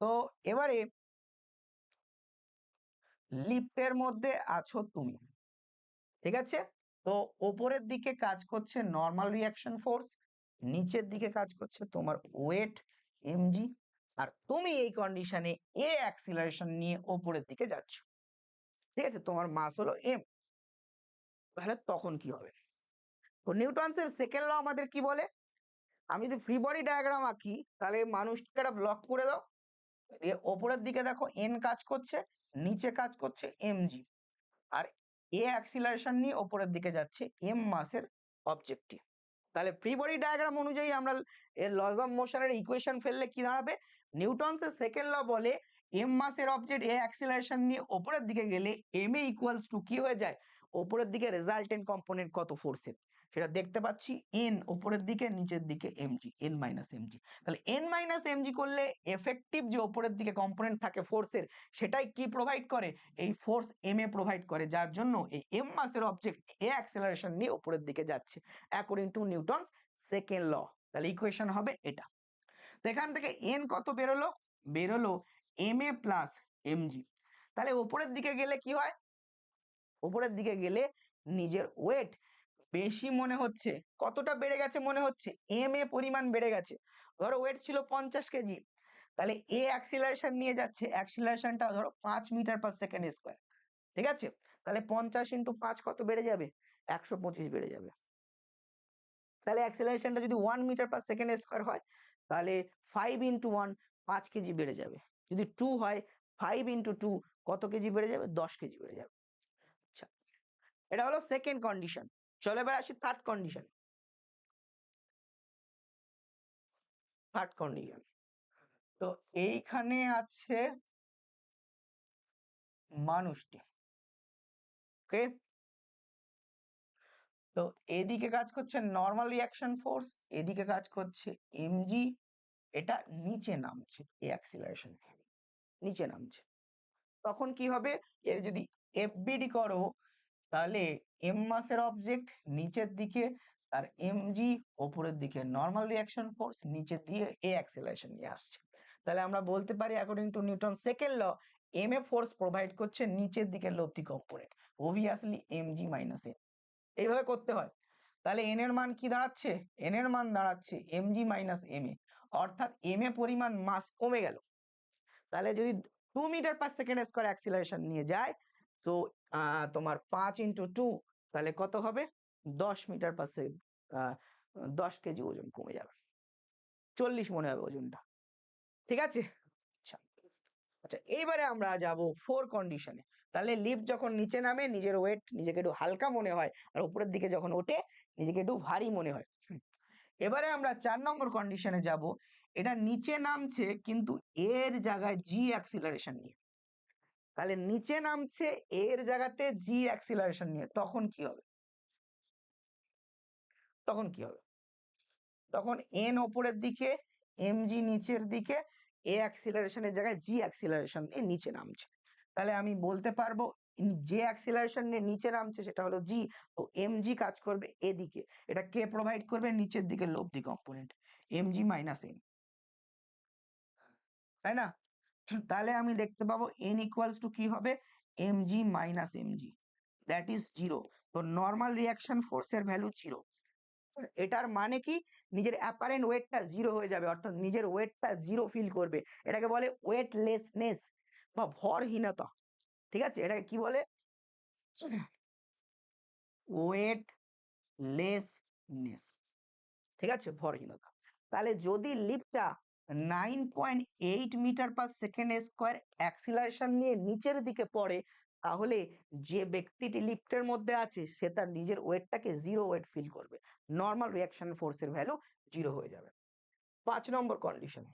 তো এবারে লিফটের মধ্যে আছো তুমি, ঠিক আছে? তো ওপরের দিকে কাজ করছে নর্মাল রিয়াকশন ফোর্স, নিচের দিকে কাজ করছে তোমার ওয়েট এমজি, আর তুমি এই কন্ডিশনে এ অ্যাক্সিলারেশন নিয়ে ওপরের দিকে যাচ্ছ, ঠিক আছে? তোমার মাস হলো এম। তাহলে তখন কি হবে? তো নিউটনসের সেকেন্ড ল আমাদের কি বলে? আমি যদি ফ্রি বডি ডায়াগ্রাম আঁকি তাহলে মানুষটাকে একটা ব্লক করে দাও, দিয়ে ওপরের দিকে দেখো এন কাজ করছে, নিচে কাজ করছে এমজি, আর এ অ্যাক্সিলারেশন নিয়ে ওপরের দিকে যাচ্ছে এম মাসের অবজেক্টটি। তাহলে ফ্রি বডি ডায়াগ্রাম অনুযায়ী আমরা এর লস অফ মোশনের ইকুয়েশন ফেললে কি দাঁড়াবে? নিউটনসের সেকেন্ড ল বলে এম মাসের অবজেক্ট এ অ্যাক্সিলারেশন নিয়ে ওপরের দিকে গেলে এম এ ইকুয়ালস টু কি হয়ে যায়? ওপরের দিকে রেজাল্টেন্ট কম্পোনেন্ট কত ফোর্সের সেটা দেখতে পাচ্ছি, এন ওপরের দিকে, নিচের দিকে এমজি, এন মাইনাস এমজি। তাহলে এন মাইনাস এমজি করলে এফেক্টিভ যে ওপরের দিকে কম্পোনেন্ট থাকে ফোর্সের সেটাই কি প্রোভাইড করে? এই ফোর্স এম এ প্রোভাইড করে, যার জন্য এই এম মাসের অবজেক্ট এ অ্যাক্সিলারেশন নিয়ে উপরের দিকে যাচ্ছে according to Newton's second law. তাহলে ইকুয়েশন হবে এটা। তো এখান থেকে এন কত বেরোলো? বেরোলো MA প্লাস MG। তাহলে ওপরের দিকে গেলে কি হয়, ওপরের দিকে গেলে নিজের ওয়েট বেশি মনে হচ্ছে। কতটা বেড়ে গেছে মনে হচ্ছে? MA পরিমাণ বেড়ে গেছে। ধরো ওয়েট ছিল 50 কেজি, তাহলে এ অ্যাক্সিলারেশন নিয়ে যাচ্ছে, অ্যাক্সিলারেশনটা ধরো 5 মিটার পার সেকেন্ড স্কোয়ার। ঠিক আছে, তাহলে 50 ইন্টু 5 কত বেড়ে যাবে? 125 বেড়ে যাবে। তাহলে অ্যাক্সিলারেশনটা যদি 1 মিটার পার সেকেন্ড স্কোয়ার হয়, তাহলে 5 ইন্টু 1 5 কেজি বেড়ে যাবে। যদি 2 হয়, 5 ইন্টু 2 কত কেজি বেড়ে যাবে? 10 কেজি বেড়ে যাবে। আচ্ছা, এটা হলো সেকেন্ড কন্ডিশন। চলো এবার আসি থার্ড কন্ডিশন। থার্ড কন্ডিশন, তো এইখানে আছে মানুষটি। ওকে, তো এদিকে কাজ করছে নর্মাল রিয়াকশন ফোর্স, এদিকে কাজ করছে এমজি। এটা নিচে নামছে, এই অ্যাক্সিলারেশন নিচে নামছে। তখন কি হবে? এর যদি এফবিডি করো, তাহলে এম মাসের অবজেক্ট নিচের দিকে, আর এমজি ওপরের দিকে, নর্মাল রিয়াকশন ফোর্স নিচের দিয়ে এ অ্যাক্সিলারেশন নিয়ে আসছে। তাহলে আমরা বলতে পারি according to Newton second law, M A force provide করছে নিচের দিকে লব্ধি component, obviously MG minus N. এইভাবে করতে হয়। তাহলে এন এর মান কি দাঁড়াচ্ছে? এন এর মান দাঁড়াচ্ছে এমজি মাইনাস এম এ, অর্থাৎ এম এ পরিমাণ মাস কমে গেল। তাহলে যদি 2 metre per second square acceleration নিয়ে যায়, তো তোমার 5 ইন্টু 2 তাহলে কত হবে? 10 মিটার পার সেকেন্ড, 10 কেজি ওজন কমে যাবে, 40 মনে হবে ওজনটা। ঠিক আছে, আচ্ছা আচ্ছা, এইবারে আমরা যাব 4 কন্ডিশনে। তাহলে লিফট যখন নিচে নামে নিজের ওয়েট নিজেকে একটু হালকা মনে হয়, আর উপরের দিকে যখন ওঠে নিজেকে একটু ভারী মনে হয়। এবারে আমরা 4 নম্বর কন্ডিশনে যাব। এটা নিচে নামছে কিন্তু এর জায়গায় জি অ্যাক্সিলারেশন নিয়ে। তাহলে নিচে নামছে এর জায়গাতে জি অ্যাক্সিলারেশন নিয়ে, তখন কি হবে? তখন কি হবে? তখন এন ওপরের দিকে, এমজি নিচের দিকে, এ অ্যাক্সিলারেশনের জায়গায় জি অ্যাক্সিলারেশন দিয়ে নিচে নামছে। তাহলে আমি বলতে পারবো যে অ্যাক্সিলারেশন নিয়ে নিচে নামছে সেটা হলো জি, তো এমজি কাজ করবে এদিকে। এটা কে প্রোভাইড করবে? নিচের দিকে লব্ধি কম্পোনেন্ট, এমজি মাইনাস এন, তাই না? তাহলে আমি দেখতে পাবো এন ইকুয়ালস টু কি হবে? MG minus MG, that is zero. তো নর্মাল রিয়াকশন ফোর্সের ভ্যালু জিরো। এটার মানে কি? নিজের অ্যাপারেন্ট ওয়েটটা জিরো হয়ে যাবে, অর্থাৎ নিজের ওয়েটটা জিরো ফিল করবে। এটাকে বলে ওয়েটলেসনেস বা ভরহীনতা। ঠিক আছে, এটাকে কি বলে? ওয়েটলেসনেস। ঠিক আছে, ভরহীনতা। তাহলে যদি লিফটটা 9.8 metre per second square acceleration নিয়ে নিচের দিকে পড়ে, তাহলে যে ব্যক্তিটি লিফটের মধ্যে আছে সে তার নিজের ওয়েটটাকে জিরো ওয়েট ফিল করবে, নর্মাল রিয়াকশন ফোর্সের ভ্যালু জিরো হয়ে যাবে। 5 নম্বর কন্ডিশন,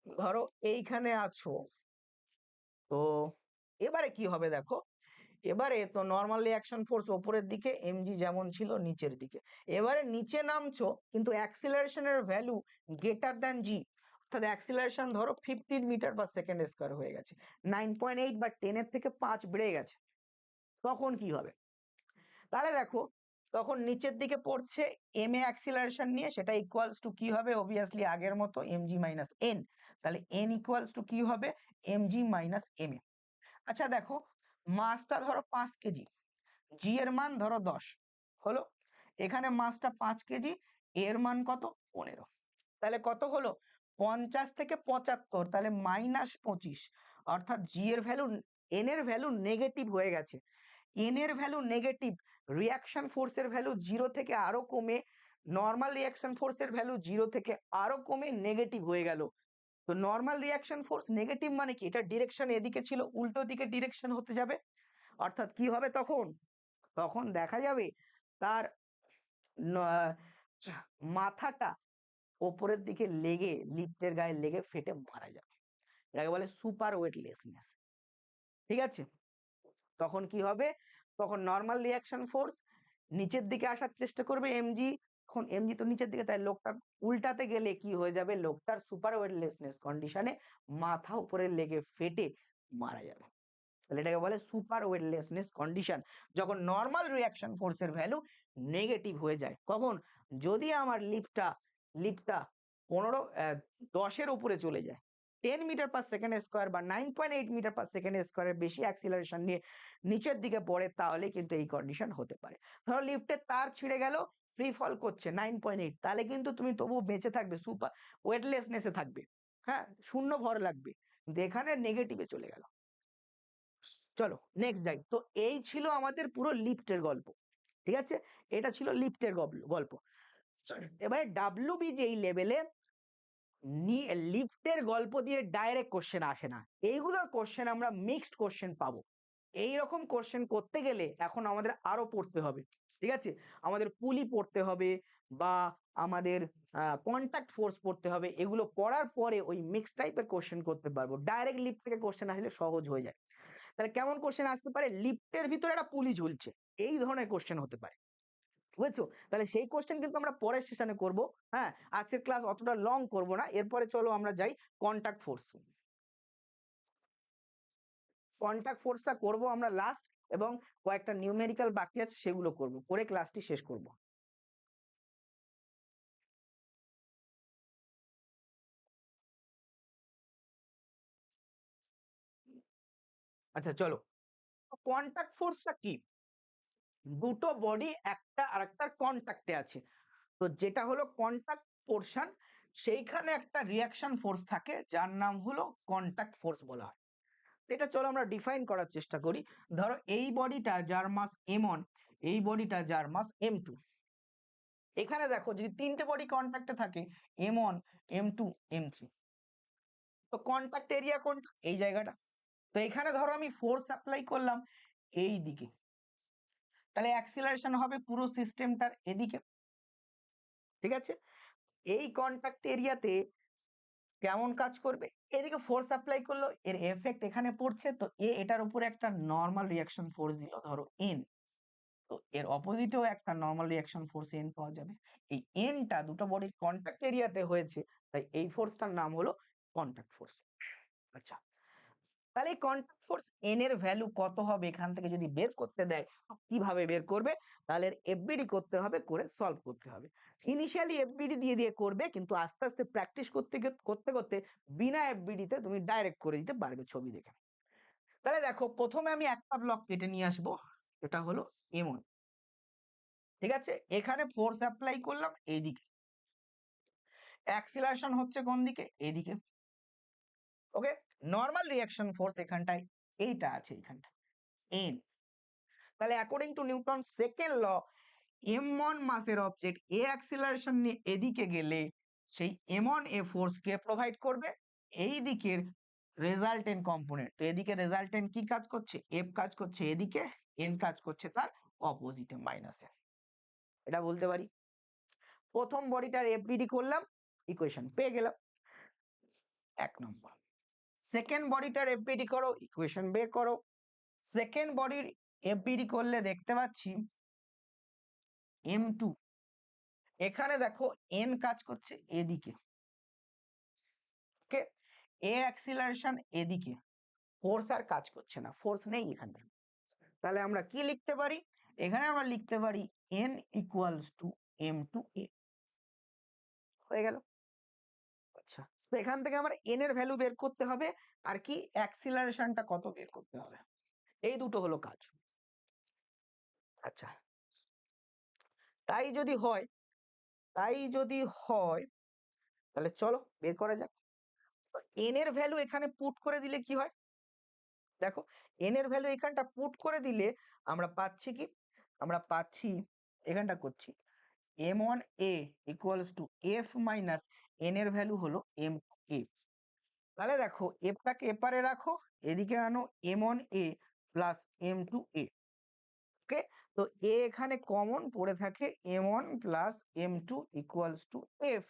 ধরো এইখানে আছো, তো এবারে কি হবে দেখো। এবারে তো নর্মাল রিয়াকশন ফোর্স ওপরের দিকে, এমজি যেমন ছিল নিচের দিকে। এবারে নিচে নামছো কিন্তু অ্যাক্সিলারেশনের ভ্যালু গ্রেটার দ্যান জি, অর্থাৎ অ্যাক্সিলারেশন ধরো 15 মিটার পার সেকেন্ড স্কোয়ার হয়ে গেছে, 9.8 বা 10 এর থেকে 5 বেড়ে গেছে। তখন কি হবে? তাহলে দেখো, তখন নিচের দিকে পড়ছে এম এ অ্যাক্সিলারেশন নিয়ে, সেটা ইকুয়ালস টু কি হবে? অবভিয়াসলি আগের মতো এমজি মাইনাস এন। তাহলে এন ইকুয়ালস টু কি হবে? MG minus M A. আচ্ছা দেখো, মাসটা ধরো 5 কেজি, জি এর মান ধরো 10 হলো, এখানে মাসটা 5 কেজি, এর মান কত? 15। তাহলে কত হলো? 50 থেকে 75, তাহলে -25, অর্থাৎ জি এর ভ্যালু, এন এর ভ্যালু নেগেটিভ হয়ে গেছে। এন এর ভ্যালু নেগেটিভ, রিয়াকশন ফোর্সের ভ্যালু জিরো থেকে আরো কমে, নর্মাল রিয়াকশন ফোর্সের ভ্যালু জিরো থেকে আরো কমে নেগেটিভ হয়ে গেল। তো নর্মাল রিয়াকশন ফোর্স নেগেটিভ মানে কি? এটা ডিরেকশন এদিকে ছিল, উল্টো দিকে ডিরেকশন হতে যাবে। অর্থাৎ কি হবে তখন? তখন দেখা যাবে তার ন- মাথাটা ওপরের দিকে লেগে, লিফটের গায়ে লেগে ফেটে মারা যাবে। এটাকে বলে সুপার ওয়েটলেসনেস। ঠিক আছে, তখন কি হবে? তখন নর্মাল রিয়াকশন ফোর্স নিচের দিকে আসার চেষ্টা করবে এমজি, তখন এমজি তো নিচের দিকে, তাই লোকটা উল্টাতে গেলে কি হয়ে যাবে? লোকটার সুপার ওয়েটলেসনেস কন্ডিশনে মাথা উপরে লেগে ফেটে মারা যাবে। তাহলে এটাকে বলে সুপার ওয়েটলেসনেস কন্ডিশন, যখন নর্মাল রিয়াকশন ফোর্সের ভ্যালু নেগেটিভ হয়ে যায়। কখন? যদি আমার লিফটটা 10 এর উপরে চলে যায়, 10 মিটার পার সেকেন্ড স্কোয়ার বা 9.8 মিটার পার সেকেন্ড স্কোয়ারের বেশি অ্যাক্সিলারেশন নিয়ে নিচের দিকে পড়ে, তাহলে কিন্তু এই কন্ডিশন হতে পারে। ধরো লিফটের তার ছিঁড়ে গেল, ফ্রি ফল করছে 9.8, তাহলে কিন্তু তুমি তবু বেঁচে থাকবে, সুপার ওয়েটলেসনেসে থাকবে, হ্যাঁ, শূন্য ভর লাগবে, কিন্তু এখানে নেগেটিভে চলে গেল। চলো নেক্সট যাই। তো এই ছিল আমাদের পুরো লিফটের গল্প, ঠিক আছে, এটা ছিল লিফটের গল্প। এবারে ডাব্লিউবি যেই লেভেলে লিফটের গল্প দিয়ে ডাইরেক্ট কোশ্চেন আসে না, এইগুলোর কোশ্চেন আমরা মিক্সড কোশ্চেন পাবো। এইরকম কোশ্চেন করতে গেলে এখন আমাদের আরো পড়তে হবে, ঠিক আছে, আমাদের পুলি পড়তে হবে বা আমাদের কন্টাক্ট ফোর্স পড়তে হবে, এগুলো পড়ার পরে ওই মিক্স টাইপের কোশ্চেন করতে পারবো। ডাইরেক্ট লিফট থেকে কোশ্চেন আসলে সহজ হয়ে যায়। তাহলে কেমন কোশ্চেন আসতে পারে, লিফটের ভিতরে একটা পুলি ঝুলছে, এই ধরনের কোশ্চেন হতে পারে, বুঝছো? তাহলে সেই কোশ্চেন কিন্তু আমরা পরের সেশনে করব। হ্যাঁ, আজকের ক্লাস অতটা লং করব না, এরপরে চলো আমরা যাই কন্টাক্ট ফোর্স। কন্টাক্ট ফোর্সটা করব আমরা লাস্ট, এবং কয়েকটা নিউমেরিক্যাল বাকি আছে সেগুলো করব, করে ক্লাসটি শেষ করব। আচ্ছা চলো, কন্টাক্ট ফোর্সটা কি? দুটো বডি একটা আরেকটার কন্টাক্টে আছে, তো যেটা হলো কন্টাক্ট পোর্শন, সেইখানে একটা রিয়াকশন ফোর্স থাকে যার নাম হলো কন্টাক্ট ফোর্স বলা হয়। এটা চলো আমরা ডিফাইন করার চেষ্টা করি। ধরো এই বডিটা যার মাস m1, এই বডিটা যার মাস m2। এখানে দেখো যদি তিনটে বডি কন্টাক্টে থাকে, m1 m2 m3, তো কন্টাক্ট এরিয়া কোনটা? এই জায়গাটা। তো এখানে ধরো আমি ফোর্স অ্যাপ্লাই করলাম এই দিকে, তাহলে অ্যাক্সিলারেশন হবে পুরো সিস্টেমটার এদিকে, ঠিক আছে। এই কন্টাক্ট এরিয়াতে কেমন কাজ করবে, এদিকে ফোর্স অ্যাপ্লাই করলো, এর এফেক্ট এখানে পড়ছে, তো এটার উপরে একটা নর্মাল রিয়াকশন ফোর্স দিল ধরো এন, তো এর অপোজিটেও একটা নর্মাল রিয়াকশন ফোর্স এন পাওয়া যাবে। এই এনটা দুটো বডির কন্টাক্ট এরিয়াতে হয়েছে, তাই এই ফোর্সটার নাম হলো কন্টাক্ট ফোর্স। আচ্ছা, তাহলে এই কন্টাক্ট ফোর্স এন এর ভ্যালু কত হবে এখান থেকে যদি বের করতে দেয়, কিভাবে বের করবে? তাহলে এফবিডি করতে হবে, করে সলভ করতে হবে। ইনিশিয়ালি এফবিডি দিয়ে দিয়ে করবে, কিন্তু আস্তে আস্তে প্র্যাকটিস করতে করতে বিনা এফবিডি তে তুমি ডাইরেক্ট করে দিতে পারবে ছবি দেখে। তাহলে দেখো প্রথমে আমি একটা ব্লক কেটে নিয়ে আসবো, এটা হলো এমন, ঠিক আছে, এখানে ফোর্স অ্যাপ্লাই করলাম এইদিকে, অ্যাক্সিলারেশন হচ্ছে কোন দিকে? এইদিকে, ওকে। নর্মাল রিয়াকশন ফোর্স এখানটায় এইটা আছে, এখানটা এন। তাহলে according to Newton second law, m1 মাসের অবজেক্ট এ অ্যাক্সিলারেশন নিয়ে এদিকে গেলে সেই m1 এ ফোর্স কে প্রোভাইড করবে এই দিকের রেজাল্টেন্ট কম্পোনেন্ট। তো এদিকে রেজাল্টেন্ট কি কাজ করছে? এফ কাজ করছে এদিকে, এন কাজ করছে তার অপোজিটে মাইনাসে, এটা বলতে পারি। প্রথম বডিটার এফবিডি করলাম, ইকুয়েশন পেয়ে গেলাম, 1 নম্বর। সেকেন্ড বডিটার এফবিডি করো, ইকুয়েশন বের করো। সেকেন্ড বডির এফবিডি করলে দেখতে পাচ্ছি m2, এখানে দেখো এন কাজ করছে এদিকে, ওকে, এ অ্যাক্সিলারেশন এদিকে, ফোর্স আর কাজ করছে না, ফোর্স নেই এখানটা। তাহলে আমরা কি লিখতে পারি? এখানে আমরা লিখতে পারি n ইকুয়ালস টু m2a, হয়ে গেল। আচ্ছা, তো এখান থেকে আমরা n এর ভ্যালু বের করতে হবে, আর কি অ্যাক্সিলারেশনটা কত বের করতে হবে, এই দুটো হলো কাজ। আচ্ছা, তাই যদি হয়, তাহলে চলো বের করা যাক। n এর ভ্যালু এখানে পুট করে দিলে কি হয় দেখো, n এর ভ্যালু এখানটা পুট করে দিলে আমরা পাচ্ছি কি? আমরা পাচ্ছি, এখানটা করছি m1a equals to f minus n এর ভ্যালু হলো m2a। তাহলে দেখো এফটাকে এপারে রাখো, এদিকে আনো m1a প্লাস m2a, ওকে। তো এ এখানে কমন পড়ে থাকে m1 plus m2 equals to f,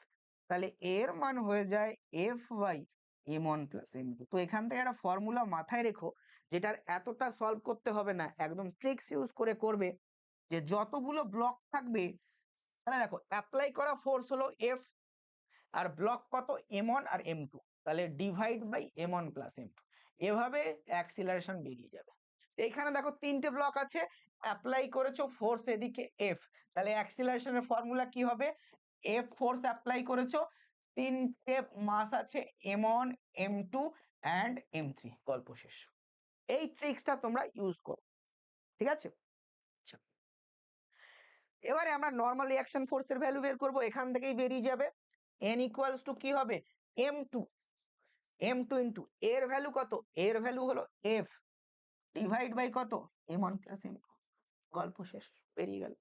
তাহলে এর মান হয়ে যায় f by m1 plus m2। তো এখান থেকে একটা ফর্মুলা মাথায় রেখো, যেটার এতটা সলভ করতে হবে না, একদম ট্রিক্স ইউজ করে করবে, যে যতগুলো ব্লক থাকবে, তাহলে দেখো অ্যাপ্লাই করা ফোর্স হলো f, আর ব্লক কত? m1 আর m2, তাহলে divide by m1 plus m2, এভাবে অ্যাক্সিলারেশন বেরিয়ে যাবে। এইখানে দেখো তিনটে ব্লক আছে, অ্যাপ্লাই করেছো ফোর্স এদিকে f, তাহলে অ্যাক্সিলারেশনের ফর্মুলা কি হবে? f ফোর্স অ্যাপ্লাই করেছো, তিনটে মাস আছে M1 M2 অ্যান্ড M3, গল্প শেষ। এই ট্রিক্সটা তোমরা ইউজ করো, ঠিক আছে? আচ্ছা, এবারে আমরা নর্মাল রিঅ্যাকশন ফোর্সের ভ্যালু বের করব, এখান থেকেই বেরিয়ে যাবে n ইকুয়ালস টু কি হবে M2 ইন্টু এর ভ্যালু কত, এর ভ্যালু হলো F ডিভাইড বাই কত M1 প্লাস M2, গল্প শেষ, বেরিয়ে গেল।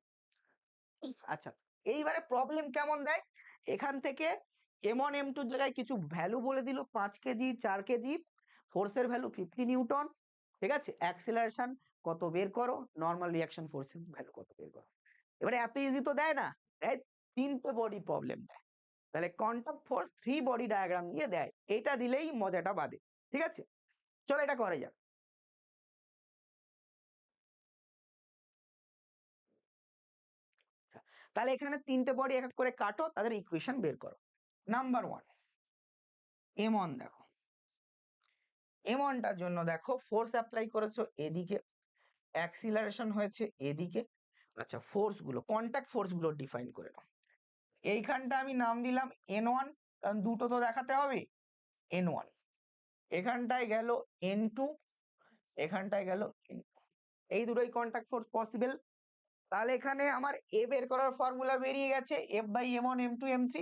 আচ্ছা, এইবারে প্রবলেম কেমন দেয়, এখান থেকে M1 M2 জায়গায় কিছু ভ্যালু বলে দিল, 5 কেজি 4 কেজি, ফোর্সের ভ্যালু 50 নিউটন, ঠিক আছে? অ্যাক্সিলারেশন কত বের করো, নর্মাল রিঅ্যাকশন ফোর্সের ভ্যালু কত বের করো। এবারে এত ইজি তো দেয় না, দেয় তিনটে বডি প্রবলেম দেয়, তাহলে কন্টাক্ট ফোর্স 3 বডি ডায়াগ্রাম দিয়ে দেয়, এটা দিলেই মজাটা বাদে, ঠিক আছে? চলো এটা করে যাক। তাহলে এখানে তিনটে বডি এক এক করে কাটো, তাদের ইকুয়েশন বের করো। নাম্বার 1 M1, দেখো M1টার জন্য দেখো ফোর্স অ্যাপ্লাই করেছো এদিকে, অ্যাক্সিলারেশন হয়েছে এদিকে। আচ্ছা, ফোর্স গুলো, কন্টাক্ট ফোর্স গুলো ডিফাইন করে নাও। এইখানটা আমি নাম দিলাম N1, কারণ দুটো তো দেখাতে হবে, N1। এখানটায় গেল N2, এখানটায় গেল N2, এই দুটোই কন্টাক্ট ফোর্স পসিবল। তাহলে এখানে আমার এ বের করার ফর্মুলা বেরিয়ে গেছে F by M1 M2 M3।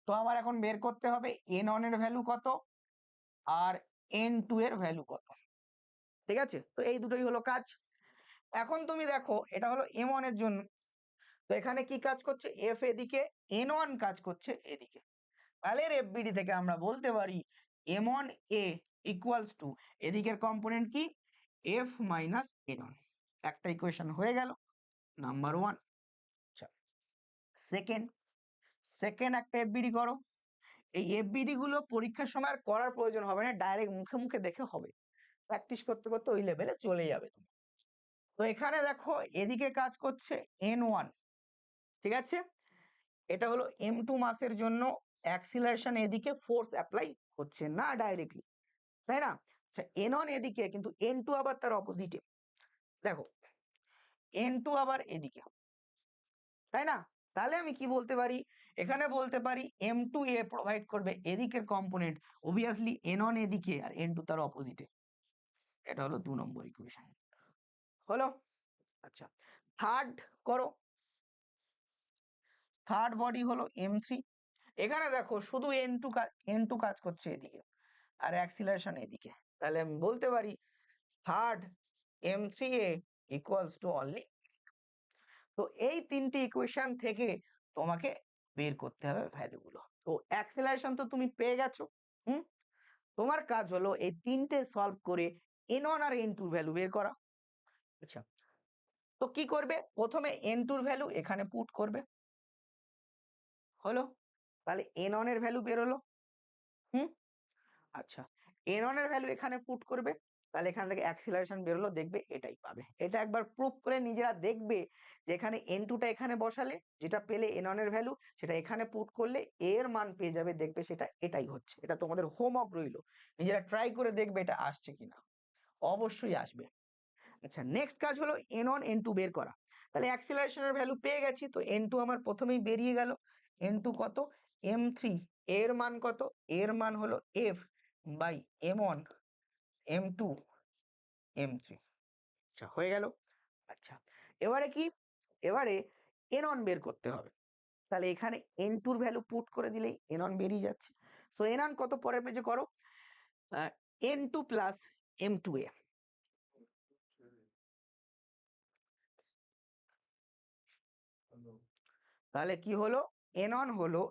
তো আমার এখন বের করতে হবে N1 এর ভ্যালু কত আর N2 এর ভ্যালু কত, ঠিক আছে? তো এই দুটোই হলো কাজ। এখন তুমি দেখো এটা হলো M1 এর জন্য, তো এখানে কি কাজ করছে, F এদিকে, N1 কাজ করছে এদিকে। তাহলে এর FBD থেকে আমরা বলতে পারি M1A ইকুয়ালস টু এদিকের কম্পোনেন্ট কি F মাইনাস N1। একটা ইকুয়েশন হয়ে গেল, নাম্বার 1। আচ্ছা, সেকেন্ড একটা FBD করো। এই FBD গুলো পরীক্ষার সময় আর করার প্রয়োজন হবে না, ডাইরেক্ট মুখে মুখে দেখে হবে, প্র্যাকটিস করতে করতে ওই লেভেলে চলে যাবে তুমি। তো এখানে দেখো এদিকে কাজ করছে N1, ঠিক আছে? এটা হলো M2 মাসের জন্য, অ্যাক্সিলারেশন এদিকে, ফোর্স অ্যাপ্লাই হচ্ছে না ডাইরেক্টলি, তাই না? আচ্ছা, N1 এদিকে, কিন্তু N2 আবার তার অপোজিটে, দেখো N2 আবার এদিকে, তাই না? তাহলে আমি কি বলতে পারি, এখানে বলতে পারি M2A প্রোভাইড করবে এদিকের কম্পোনেন্ট, অবভিয়াসলি N1 এদিকে আর N2 তার অপোজিটে। এটা হলো 2 নম্বর ইকুয়েশন, হলো। আচ্ছা, থার্ড করো। থার্ড বডি হলো M3। এখানে দেখো শুধু N2 কাজ করছে এদিকে আর অ্যাক্সিলারেশন এদিকে, তাহলে আমি বলতে পারি third M3A equals to only. তো এই তিনটি ইকুয়েশন থেকে তোমাকে বের করতে হবে ভ্যালুগুলো। তো অ্যাক্সিলারেশন তো তুমি পেয়ে গেছো, হুম? তোমার কাজ হলো এই তিনটে সলভ করে N1 আর N2 ভ্যালু বের করা। আচ্ছা, তো কি করবে, প্রথমে N2 ভ্যালু এখানে পুট করবে, হলো। তাহলে N1 এর ভ্যালু বের হলো, হুম? আচ্ছা, N1 এর ভ্যালু এখানে পুট করবে, তাহলে এখান থেকে অ্যাক্সিলারেশন বেরোলো, দেখবে এটাই পাবে। এটা একবার প্রুফ করে নিজেরা দেখবে যে এখানে N2 টা এখানে বসালে যেটা পেলে N1 এর ভ্যালু, সেটা এখানে পুট করলে এর মান পেয়ে যাবে, দেখবে সেটা এটাই হচ্ছে। এটা তোমাদের হোমওয়ার্ক রইলো, নিজেরা ট্রাই করে দেখবে এটা আসছে কিনা, অবশ্যই আসবে। আচ্ছা, নেক্সট কাজ হলো N1 N2 বের করা। তাহলে অ্যাক্সিলারেশনের ভ্যালু পেয়ে গেছি, তো N2 আমার প্রথমেই বেরিয়ে গেল। N2 কত, M3 এর মান কত, এর মান হলো F by M1 M2 M3। আচ্ছা, হয়ে গেল। আচ্ছা, এবারে কি, এবারে N1 বের করতে হবে। তাহলে এখানে N2 এর ভ্যালু পুট করে দিলেই N1 বেরিয়ে যাচ্ছে। সো N1 কত, পরের পেজে করো, N2 প্লাস M2A। তাহলে কি হলো, N1 হলো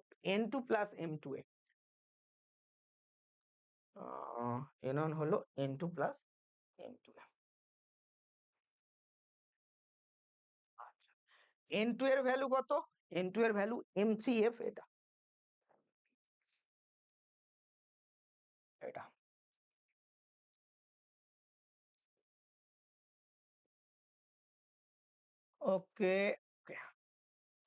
N2 প্লাস M2A, N1 হলো N2 প্লাস M2A। আচ্ছা, N2 এর ভ্যালু কত, N2 এর ভ্যালু M3F, এটা এটা ওকে।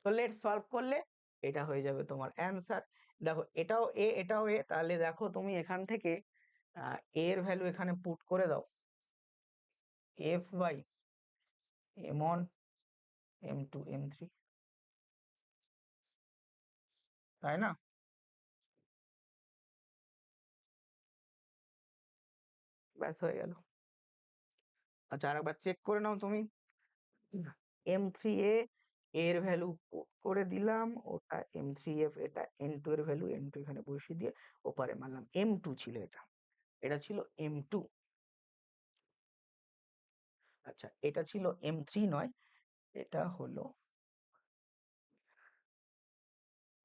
তো লেট সলভ করলে এটা হয়ে যাবে তোমার অ্যান্সার। দেখো এটাও এ এটাও এ, তাহলে দেখো তুমি এখান থেকে এ এর ভ্যালু এখানে পুট করে দাও, F by M1 M2 M3, তাই না? ব্যাস হয়ে গেল। আচ্ছা আরেকবার চেক করে নাও তুমি। M3A এর ভ্যালু করে দিলাম, ওটা M3F, এটা N2 এর ভ্যালু, N2 এখানে বসিয়ে দিয়ে ওপারে মারলাম। M2 ছিল এটা, এটা ছিল M2। আচ্ছা এটা ছিল M3 নয়, এটা হলো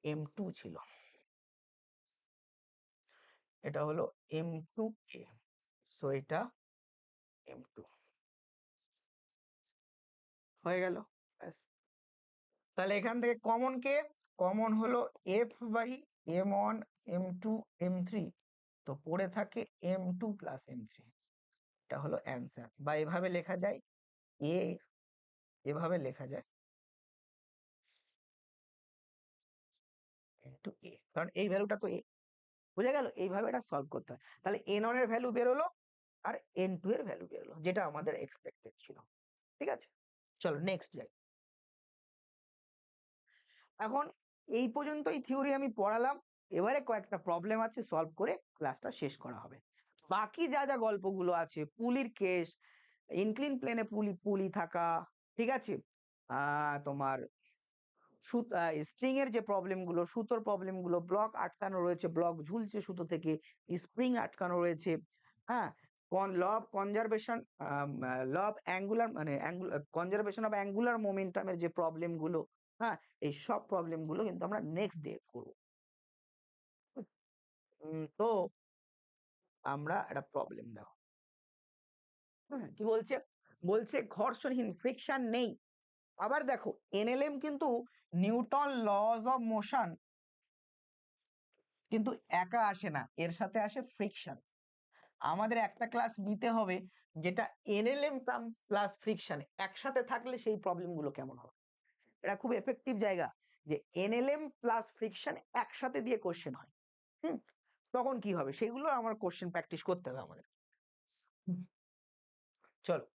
M2 ছিল, এটা হলো M2A। সো এটা M2 হয়ে গেল। ব্যাস। তাহলে এখান থেকে কমন কে? কমন হলো F by M1 M2 M3, তো পড়ে থাকে M2 প্লাস M3। এটা হলো অ্যান্সার। বা এভাবে লেখা যায় এ, এভাবে লেখা যায় ইন্টু এ, কারণ এই ভ্যালুটা তো এ। বুঝা গেল? এইভাবে এটা সলভ করতে হয়। তাহলে N1 এর ভ্যালু বেরোলো আর N2 এর ভ্যালু বেরোলো, যেটা আমাদের এক্সপেক্টেড ছিল। ঠিক আছে, চলো নেক্সট যাই। এখন এই পর্যন্তই থিওরি আমি পড়ালাম, এবারে কয়েকটা প্রবলেম আছে, সলভ করে ক্লাসটা শেষ করা হবে। বাকি যা যা গল্পগুলো আছে, পুলির কেস, ইনক্লিন প্লেনে পুলি পুলি থাকা, ঠিক আছে, তোমার স্ট্রিং এর যে প্রবলেম গুলো, সুতোর প্রবলেম গুলো, ব্লক আটকানো রয়েছে, ব্লক ঝুলছে সুতো থেকে, স্প্রিং আটকানো রয়েছে, হ্যাঁ, law of conservation, law of angular মানে কনজারভেশন অফ অ্যাঙ্গুলার মোমেন্টামের যে প্রবলেম গুলো, হ্যাঁ, এই সব প্রবলেম গুলো কিন্তু আমরা নেক্সট ডে করবো। তো আমরা একটা প্রবলেম দেখো, হ্যাঁ কি বলছে? বলছে ঘর্ষণহীন, ফ্রিকশন নেই। আবার দেখো এনএলএম কিন্তু নিউটন লজ অফ মোশন কিন্তু একা আসে না, এর সাথে আসে ফ্রিকশন। আমাদের একটা ক্লাস নিতে হবে যেটা এনএলএম প্লাস ফ্রিকশন একসাথে থাকলে সেই প্রবলেম গুলো কেমন হবে। এটা খুব এফেক্টিভ জায়গা, যে এনএলএম প্লাস ফ্রিকশন একসাথে দিয়ে কোশ্চেন হয়। হুম, তখন কি হবে সেগুলো আমার কোশ্চেন প্র্যাকটিস করতে হবে আমাদের। চলো,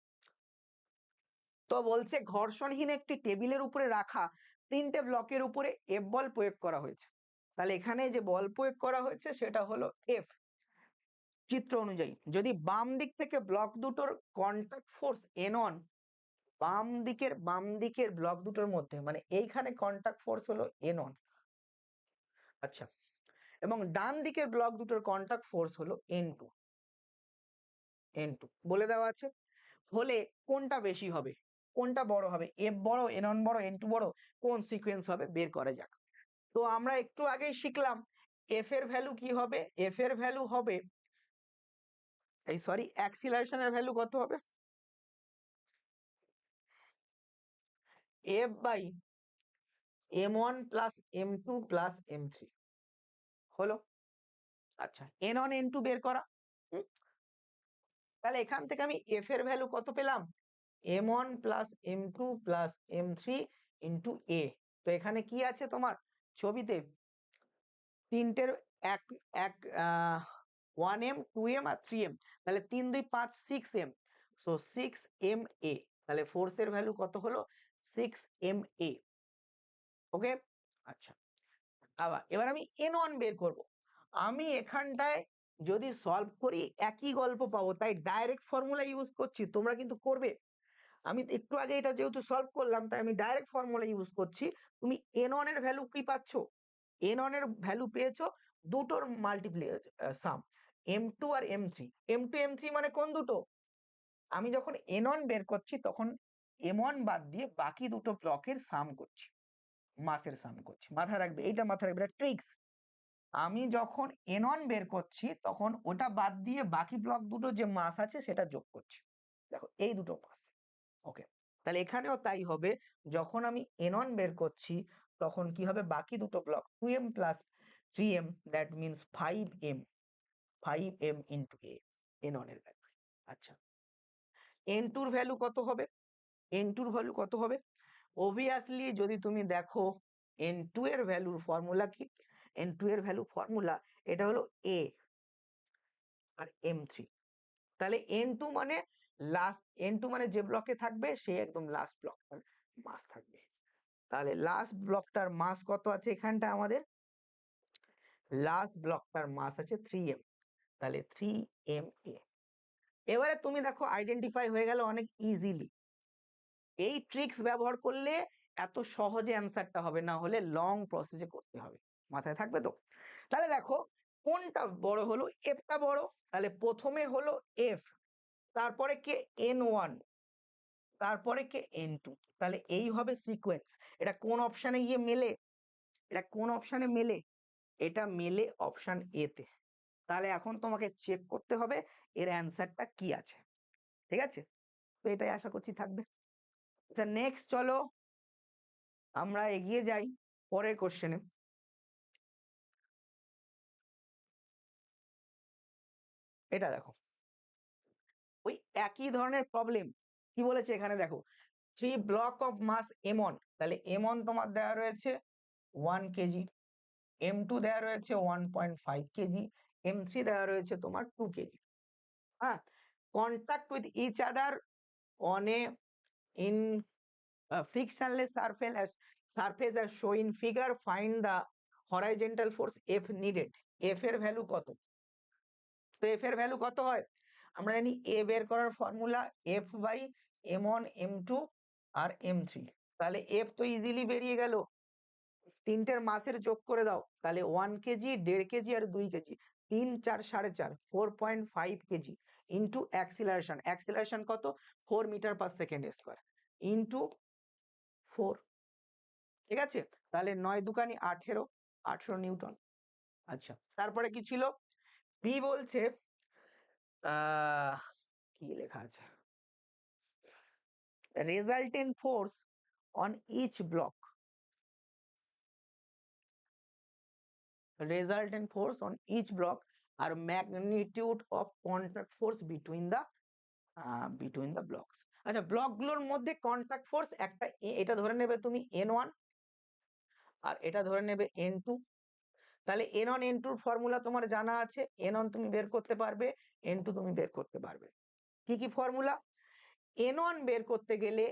তো বলছে ঘর্ষণহীন একটি টেবিলের উপরে রাখা তিনটে ব্লকের উপরে এফ বল প্রয়োগ করা হয়েছে। তাহলে এখানে যে বল প্রয়োগ করা হয়েছে সেটা হলো এফ। চিত্র অনুযায়ী যদি বাম দিক থেকে ব্লক দুটোর কন্টাক্ট ফোর্স N1, বাম দিকের ব্লক দুটোর মধ্যে মানে এইখানে কন্টাক্ট ফোর্স হলো N1, আচ্ছা, এবং ডান দিকের ব্লক দুটোর কন্টাক্ট ফোর্স হলো N2, N2 বলে দেওয়া আছে। হলে কোনটা বেশি হবে, কোনটা বড় হবে, এফ বড়, N1 বড়, N2 বড়, কোন সিকোয়েন্স হবে বের করা যাক। তো আমরা একটু আগেই শিখলাম এফ এর ভ্যালু কি হবে। এফ এর ভ্যালু হবে, এই সরি, অ্যাক্সিলারেশনের ভ্যালু কত হবে? F by M1 plus M2 plus M3 হলো। আচ্ছা N1 N2 বের করা। হুম, তাহলে এখান থেকে আমি এফ এর ভ্যালু কত পেলাম? M1 plus M2 plus M3 into এ। তো এখানে কি আছে তোমার ছবিতে? তিনটের এক এক 1M 2M আর 3M, তাহলে 3 2 5 6M, সো 6MA। তাহলে ফোর্সের ভ্যালু কত হলো? 6MA। ওকে, আচ্ছা, আবার এবার আমি N1 বের করব। আমি এখানটায় যদি সলভ করি একই গল্প পাবো, তাই ডাইরেক্ট ফর্মুলা ইউজ করছি, তোমরা কিন্তু করবে। আমি একটু আগে এটা যেহেতু সলভ করলাম তাই আমি ডাইরেক্ট ফর্মুলা ইউজ করছি। তুমি N1 এর ভ্যালু কি পাচ্ছ? N1 এর ভ্যালু পেয়েছো দুটোর মাল্টিপ্লাই সাম, M2 আর M3। M2 M3 মানে কোন দুটো? আমি যখন N1 বের করছি তখন M1 বাদ দিয়ে বাকি দুটো ব্লকের সাম করছি, মাসের সাম করছি। মাথায় রাখবে, এইটা মাথায় রাখবে, ট্রিক্স। আমি যখন N1 বের করছি তখন ওটা বাদ দিয়ে বাকি ব্লক দুটো যে মাস আছে সেটা যোগ করছি। দেখো এই দুটো মাস। ওকে, তাহলে এখানেও তাই হবে, যখন আমি N1 বের করছি তখন কি হবে, বাকি দুটো block 2M plus 3M, that means 5M, 5M into A, N1 এর ভ্যালু। আচ্ছা, N2 এর ভ্যালু কত হবে? N2 এর ভ্যালু কত হবে? অবভিয়াসলি যদি তুমি দেখো N2 এর ভ্যালুর ফর্মুলা কি? N2 এর ভ্যালু ফর্মুলা এটা হলো A আর M3। তাহলে N2 মানে লাস্ট, N2 মানে যে ব্লকে থাকবে সে একদম লাস্ট ব্লকটার মাস থাকবে। তাহলে লাস্ট ব্লকটার মাস কত আছে এখানটা আমাদের? লাস্ট ব্লকটার মাস আছে 3M, তাহলে 3MA। এবারে তুমি দেখো আইডেন্টিফাই হয়ে গেল অনেক ইজিলি। এই ট্রিক্স ব্যবহার করলে এত সহজে অ্যান্সারটা হবে, না হলে লং প্রসেসে করতে হবে। মাথায় থাকবে তো? তাহলে দেখো কোনটা বড় হলো, এফটা বড়, তাহলে প্রথমে হলো এফ, তারপরে কে N1, তারপরে কে N2। তাহলে এই হবে সিকোয়েন্স। এটা কোন অপশানে গিয়ে মেলে? এটা কোন অপশানে মেলে? এটা মেলে অপশান এ তে। তাহলে এখন তোমাকে চেক করতে হবে এর অ্যান্সারটা কি আছে। ঠিক আছে, তো এটাই আশা করছি থাকবে। আচ্ছা নেক্সট চলো আমরা এগিয়ে যাই পরের কোশ্চেনে। এটা দেখো ওই একই ধরনের প্রবলেম। কি বলেছে এখানে দেখো, 3 ব্লক অফ মাস m1, তাহলে m1 তোমার দেওয়া রয়েছে 1 কেজি, m2 দেওয়া রয়েছে 1.5 কেজি, m3 দেওয়া রয়েছে তোমার 2 কেজি। হ্যাঁ, contact with each other on a in frictionless surface as shown in figure, find the horizontal force F needed। F এর ভ্যালু কত? তো F এর ভ্যালু কত হয়? আমরা জানি A বের করার formula F by M1 M2 R M3। তাহলে F তো ইজিলি বেরিয়ে গেল, তিনটের মাসের যোগ করে দাও, তাহলে 1 কেজি, 1.5 কেজি আর 2 KG, 3 4 4.5 4.5 KG into acceleration. Acceleration কত? 4 metre per second square into 4। ঠিক আছে, তাহলে 9 দুকানি 18, 18 নিউটন। আচ্ছা তারপরে কি ছিল? বি বলছে কি লেখা আছে, resultant force on each block, resultant force on each block আর magnitude of contact force between the blocks। আচ্ছা ব্লক গুলোর মধ্যে কন্টাক্ট ফোর্স একটা, এটা ধরে নেবে তুমি N1 আর এটা ধরে নেবে N2। তাহলে N1 N2 ফর্মুলা তোমার জানা আছে, N1 তুমি বের করতে পারবে, N2 তুমি বের করতে পারবে। কি কি ফর্মুলা? N1 বের করতে গেলে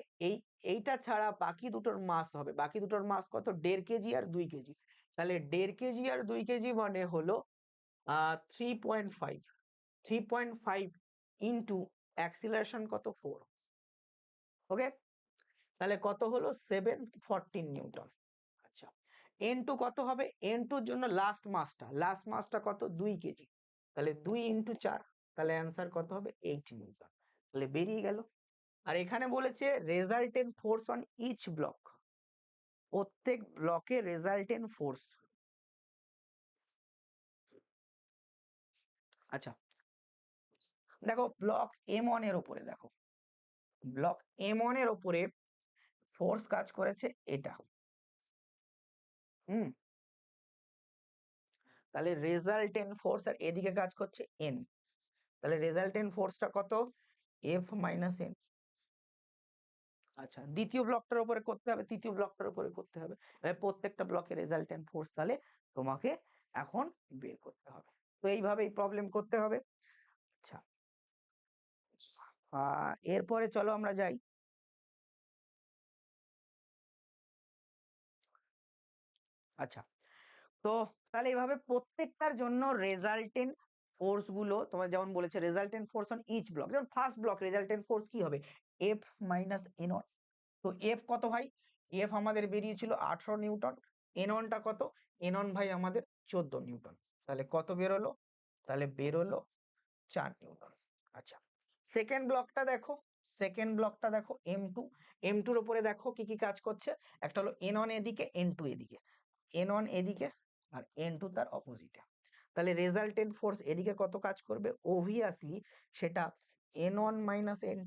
এইটা ছাড়া বাকি দুটোর মাস হবে, বাকি দুটোর মাস কত? 1.5 কেজি আর 2 কেজি। তাহলে 1.5 কেজি আর 2 কেজি মানে হলো 3.5, 3.5 ইন্টু অ্যাক্সিলারেশন কত? 4। ওকে, তাহলে কত হলো? 714 নিউটন। আচ্ছা N2 কত হবে? N2 এর জন্য লাস্ট মাসটা কত? 2 কেজি। তাহলে 2 ইন্টু 4, তাহলে অ্যান্সার কত হবে? 8 নিউটন। তাহলে বেরিয়ে গেল। আর এখানে বলেছে resultant force on each block, প্রত্যেক ব্লকে রেজাল্টেন্ট ফোর্স। আচ্ছা দেখো ব্লক M1 এর উপরে, দেখো ব্লক M1 এর উপরে ফোর্স কাজ করেছে এটা। হুম, তাহলে রেজাল্টেন্ট ফোর্স আর এদিকে কাজ করছে N, তাহলে রেজাল্টেন্ট ফোর্সটা কত? F minus N। আচ্ছা দ্বিতীয় ব্লকটার উপরে করতে হবে, তৃতীয় ব্লকটার উপরে করতে হবে, প্রত্যেকটা ব্লকের রেজাল্টেন্ট ফোর্স তাহলে তোমাকে এখন বের করতে হবে। তো এইভাবেই প্রবলেম করতে হবে। আচ্ছা এরপরে চলো আমরা যাই। আচ্ছা তো তাহলে এইভাবে প্রত্যেকটার জন্য রেজাল্টেন্ট ফোর্স গুলো তোমার যেমন বলেছে resultant force on each block, যেমন ফার্স্ট ব্লক রেজাল্টেন্ট ফোর্স কি হবে? F minus N1। তো F কত ভাই? F আমাদের বেরিয়েছিল 18 নিউটন, N1 টা কত? N1 ভাই আমাদের 14 নিউটন। তাহলে কত বেরোলো? তাহলে বেরোলো 4 নিউটন। আচ্ছা সেকেন্ড ব্লকটা দেখো, সেকেন্ড ব্লকটা দেখো M2। M2 এর উপরে দেখো কি কি কাজ করছে, একটা হলো N1 এদিকে, N2 এদিকে, N1 এদিকে আর N2 তার অপোজিটে। তাহলে রেজাল্টেন্ট ফোর্স এদিকে কত কাজ করবে? অবভিয়াসলি সেটা N1 মাইনাস N।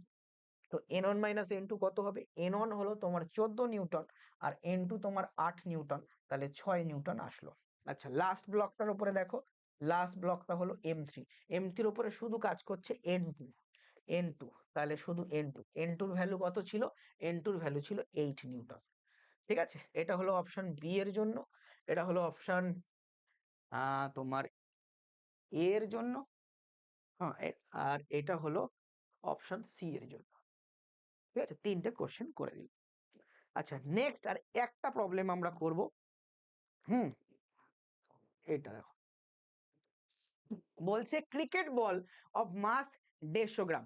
তো N1 মাইনাস N2 কত হবে? N1 হলো তোমার 14 নিউটন আর N2 তোমার 8 নিউটন, তাহলে 6 নিউটন আসলো। আচ্ছা লাস্ট ব্লকটার উপরে দেখো, লাস্ট ব্লকটা হলো M3। M3 এর উপরে শুধু কাজ করছে N2, N2 তাহলে শুধু N2, N2 এর ভ্যালু কত ছিল? N2 এর ভ্যালু ছিল 8 নিউটন। ঠিক আছে, এটা হলো অপশন বি এর জন্য, এটা হলো অপশন তোমার এ এর জন্য, হ্যাঁ আর এটা হলো অপশন সি এর জন্য। ঠিক আছে, তিনটে কোশ্চেন করে দিল। আচ্ছা নেক্সট আর একটা প্রবলেম আমরা করব। হুম, এটা দেখো বলছে cricket ball of mass 150 gram,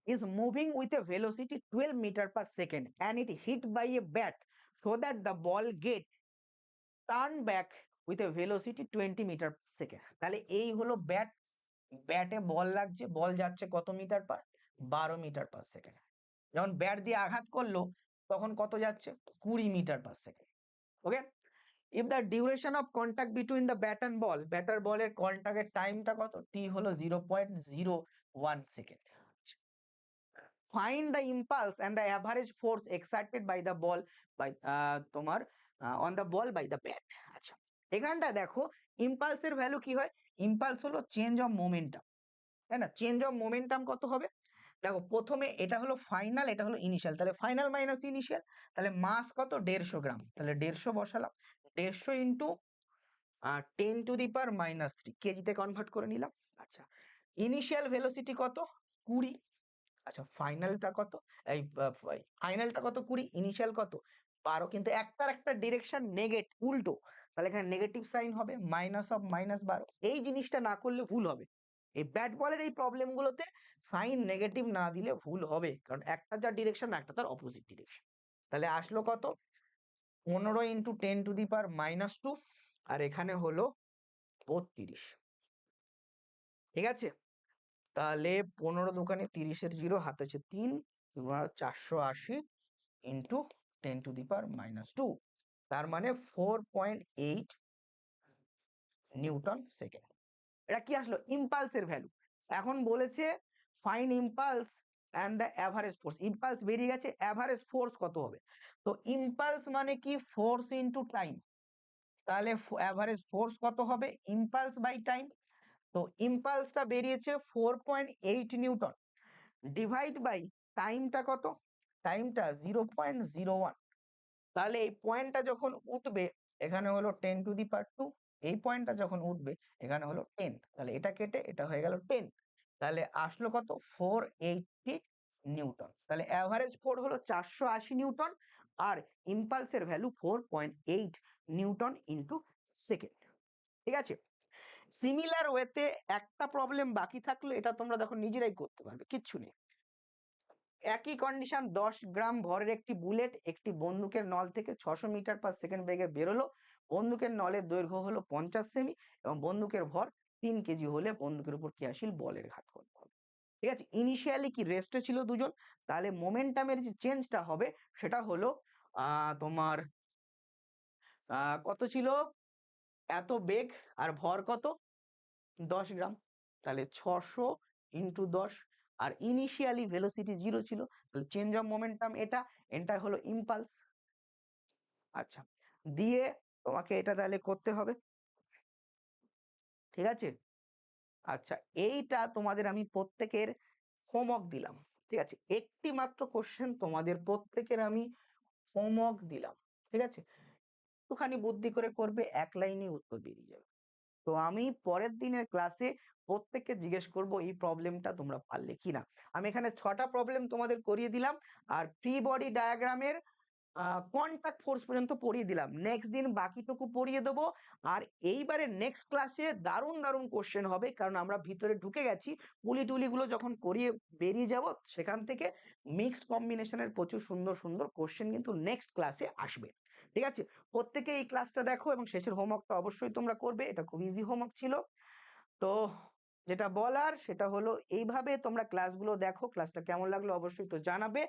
is moving with a velocity 12 meter per second and it hit by a bat so that the ball get turned back with a velocity 20 meter per second. তাহলে এই হলো ব্যাটে বল লাগছে, ball যাচ্ছে কত metre per, 12 metre per second. যখন bat দিয়ে আঘাত করলো তখন কত যাচ্ছে, 20 metre per second. Okay, if the duration of contact between the bat and ball, bat আর বলের কন্টাক্টের টাইমটা কত, t হলো 0.01 second. Find the impulse and the average force exerted by the ball by তোমার on the ball by the bat। আচ্ছা, এখানটা দেখো ইম্পালসের value কি হয়, ইম্পালস হলো চেঞ্জ অফ মোমেন্টাম, তাই না? চেঞ্জ অফ মোমেন্টাম কত হবে, দেখো প্রথমে এটা হলো ফাইনাল, এটা হলো ইনিশিয়াল, তাহলে ফাইনাল মাইনাস ইনিশিয়াল, তাহলে মাস কত 150 গ্রাম, তাহলে 150 বসালাম, 150 ইন্টু 10⁻³ কেজিতে কনভার্ট করে নিলাম। আচ্ছা, ইনিশিয়াল ভেলোসিটি কত, 20। আচ্ছা, ফাইনালটা কত, এই ফাইনালটা কত 20, ইনিশিয়াল কত 12, কিন্তু একটার একটা ডিরেকশন উল্টো, তাহলে এখানে নেগেটিভ সাইন হবে, মাইনাস অফ -12। এই জিনিসটা না করলে ভুল হবে, এই ব্যাট বলের এই প্রবলেম গুলোতে সাইন নেগেটিভ না দিলে ভুল হবে, কারণ একটা যা ডিরেকশন একটা তার অপোজিট ডিরেকশন। তাহলে আসলো কত, 15 ইন্টু 10⁻², আর এখানে হলো 32। ঠিক আছে, তাহলে 15 দোকানে 30-এর 0, হাতে আছে 3, 480 ইন্টু 10⁻², তার মানে 4.8 নিউটন সেকেন্ড। এটা কি আসলো, ইম্পালসের ভ্যালু। এখন বলেছে find impulse and the average force, impulse বেরিয়ে গেছে, অ্যাভারেজ ফোর্স কত হবে, তো ইম্পালস মানে কি ফোর্স ইন্টু টাইম, তাহলে অ্যাভারেজ ফোর্স কত হবে, ইম্পালস বাই টাইম। তো ইম্পালসটা বেরিয়েছে 4.8 নিউটন, ডিভাইড বাই টাইমটা কত, টাইমটা 0.01, তাহলে এই পয়েন্টটা যখন উঠবে এখানে হলো 10⁻², এই পয়েন্টটা যখন উঠবে এখানে হলো 10, তাহলে এটা কেটে এটা হয়ে গেল 10, তাহলে আসলো কত 480 নিউটন। তাহলে অ্যাভারেজ ফোর্স হলো 480 নিউটন, আর ইম্পালসের ভ্যালু 4.8 নিউটন ইন্টু সেকেন্ড। ঠিক আছে, সিমিলার ওয়েতে একটা প্রবলেম বাকি থাকলো, এটা তোমরা দেখো নিজেরাই করতে পারবে, কিচ্ছু নেই। একই কন্ডিশন, 10 গ্রাম ভরের একটি বুলেট একটি বন্দুকের নল থেকে 600 মিটার পার সেকেন্ড বেগে বেরোলো, বন্দুকের নলের দৈর্ঘ্য হলো 50 সেমি এবং বন্দুকের ভর 3 কেজি হলে বন্দুকের উপর ক্রিয়াশীল বলের ঘাত করতে হবে। ঠিক আছে, ইনিশিয়ালি কি রেস্টে ছিল দুজন, তাহলে মোমেন্টামের যে চেঞ্জটা হবে সেটা হলো তোমার কত ছিল, এত বেগ আর ভর কত 10 গ্রাম, তাহলে 600 ইন্টু 10, আর ইনিশিয়ালি ভেলোসিটি 0 ছিল, তাহলে চেঞ্জ অফ মোমেন্টাম এটা হলো ইম্পালস। আচ্ছা, দিয়ে তোমাকে এটা তাহলে করতে হবে। ঠিক আছে, আচ্ছা এইটা তোমাদের আমি প্রত্যেকের হোমওয়ার্ক দিলাম। ঠিক আছে, একটি মাত্র কোশ্চেন তোমাদের প্রত্যেকের আমি হোমওয়ার্ক দিলাম। ঠিক আছে, একটুখানি বুদ্ধি করে করবে, এক লাইনে উত্তর বেরিয়ে যাবে। তো আমি পরের দিনের ক্লাসে প্রত্যেককে জিজ্ঞেস করব এই প্রবলেমটা তোমরা পারলে কিনা। আমি এখানে 6টা প্রবলেম তোমাদের করিয়ে দিলাম, আর ফ্রি বডি ডায়াগ্রামের কন্টাক্ট ফোর্স পর্যন্ত পড়িয়ে দিলাম, নেক্সট দিন বাকিটুকু পড়িয়ে দেবো। আর এইবারে নেক্সট ক্লাসে দারুণ দারুণ কোশ্চেন হবে, কারণ আমরা ভিতরে ঢুকে গেছি, পুলি টুলিগুলো যখন করিয়ে বেরিয়ে যাব সেখান থেকে মিক্সড কম্বিনেশনের প্রচুর সুন্দর সুন্দর কোশ্চেন কিন্তু নেক্সট ক্লাসে আসবে। ঠিক আছে, প্রত্যেকে এই ক্লাসটা দেখো এবং শেষের হোমওয়ার্কটা অবশ্যই তোমরা করবে, এটা খুব ইজি হোমওয়ার্ক ছিল। তো যেটা বলার সেটা হলো এইভাবে তোমরা ক্লাসগুলো দেখো, ক্লাসটা কেমন লাগলো অবশ্যই তো জানাবে।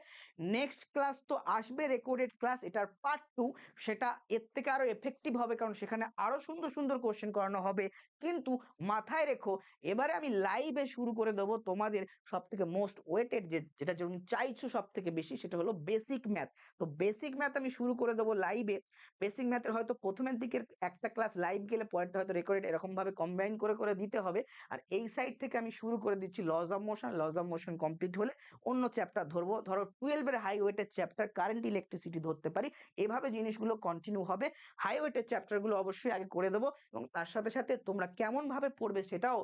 নেক্সট ক্লাস তো আসবে রেকর্ডেড ক্লাস, এটার পার্ট 2, সেটা এর থেকে আরো এফেক্টিভ হবে, কারণ সেখানে আরো সুন্দর সুন্দর কোশ্চেন করানো হবে। কিন্তু মাথায় রেখো, এবারে আমি লাইভে শুরু করে দেবো তোমাদের সব থেকে মোস্ট ওয়েটেড যেটা তুমি চাইছো সব থেকে বেশি, সেটা হলো বেসিক ম্যাথ। তো বেসিক ম্যাথ আমি শুরু করে দেবো লাইভে। বেসিক ম্যাথের হয়তো প্রথমের দিকের একটা ক্লাস লাইভ গেলে পরেরটা হয়তো রেকর্ডেড, এরকম ভাবে কম্বাইন করে করে দিতে হবে। আর এই সাইড থেকে আমি শুরু করে দিচ্ছি lodge of motion, lodge of motion complete হলে অন্য চ্যাপ্টার ধরবো, ধরো 12 এর হাই ওয়েটের চ্যাপ্টার কারেন্ট ইলেকট্রিসিটি ধরতে পারি, এভাবে জিনিসগুলো কন্টিনিউ হবে। হাই ওয়েটের চ্যাপ্টারগুলো অবশ্যই আগে করে দেবো, এবং তার সাথে সাথে তোমরা কেমন ভাবে পড়বে সেটাও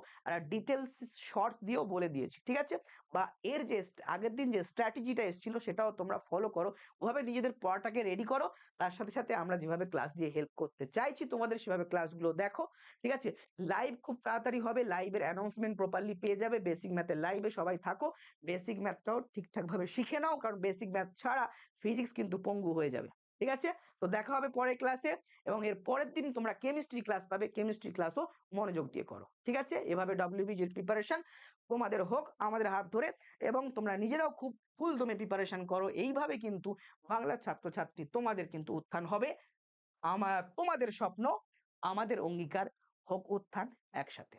ডিটেলস শর্টস দিয়েও বলে দিয়েছি। ঠিক আছে, বা এর যে আগের দিন যে স্ট্র্যাটেজিটা এসেছিল সেটাও তোমরা ফলো করো, ওভাবে নিজেদের পড়াটাকে রেডি করো। তার সাথে সাথে আমরা যেভাবে ক্লাস দিয়ে হেল্প করতে চাইছি তোমাদের সেভাবে ক্লাসগুলো দেখো। ঠিক আছে, লাইভ খুব তাড়াতাড়ি হবে, লাইভের অ্যানাউন্স অ্যানাউন্সমেন্ট প্রপারলি পেয়ে যাবে। বেসিক ম্যাথের লাইভে সবাই থাকো, বেসিক ম্যাথটাও ঠিকঠাকভাবে শিখে নাও, কারণ বেসিক ম্যাথ ছাড়া ফিজিক্স কিন্তু পঙ্গু হয়ে যাবে। ঠিক আছে, তো দেখা হবে পরের ক্লাসে, এবং এর পরের দিন তোমরা কেমিস্ট্রি ক্লাস পাবে, কেমিস্ট্রি ক্লাসও মনোযোগ দিয়ে করো। ঠিক আছে, এভাবে ডব্লিউবিজির প্রিপারেশন তোমাদের হোক আমাদের হাত ধরে, এবং তোমরা নিজেরাও খুব ফুল দমে প্রিপারেশন করো। এইভাবে কিন্তু বাংলার ছাত্রছাত্রী তোমাদের কিন্তু উত্থান হবে। তোমাদের স্বপ্ন আমাদের অঙ্গীকার, হোক উত্থান একসাথে।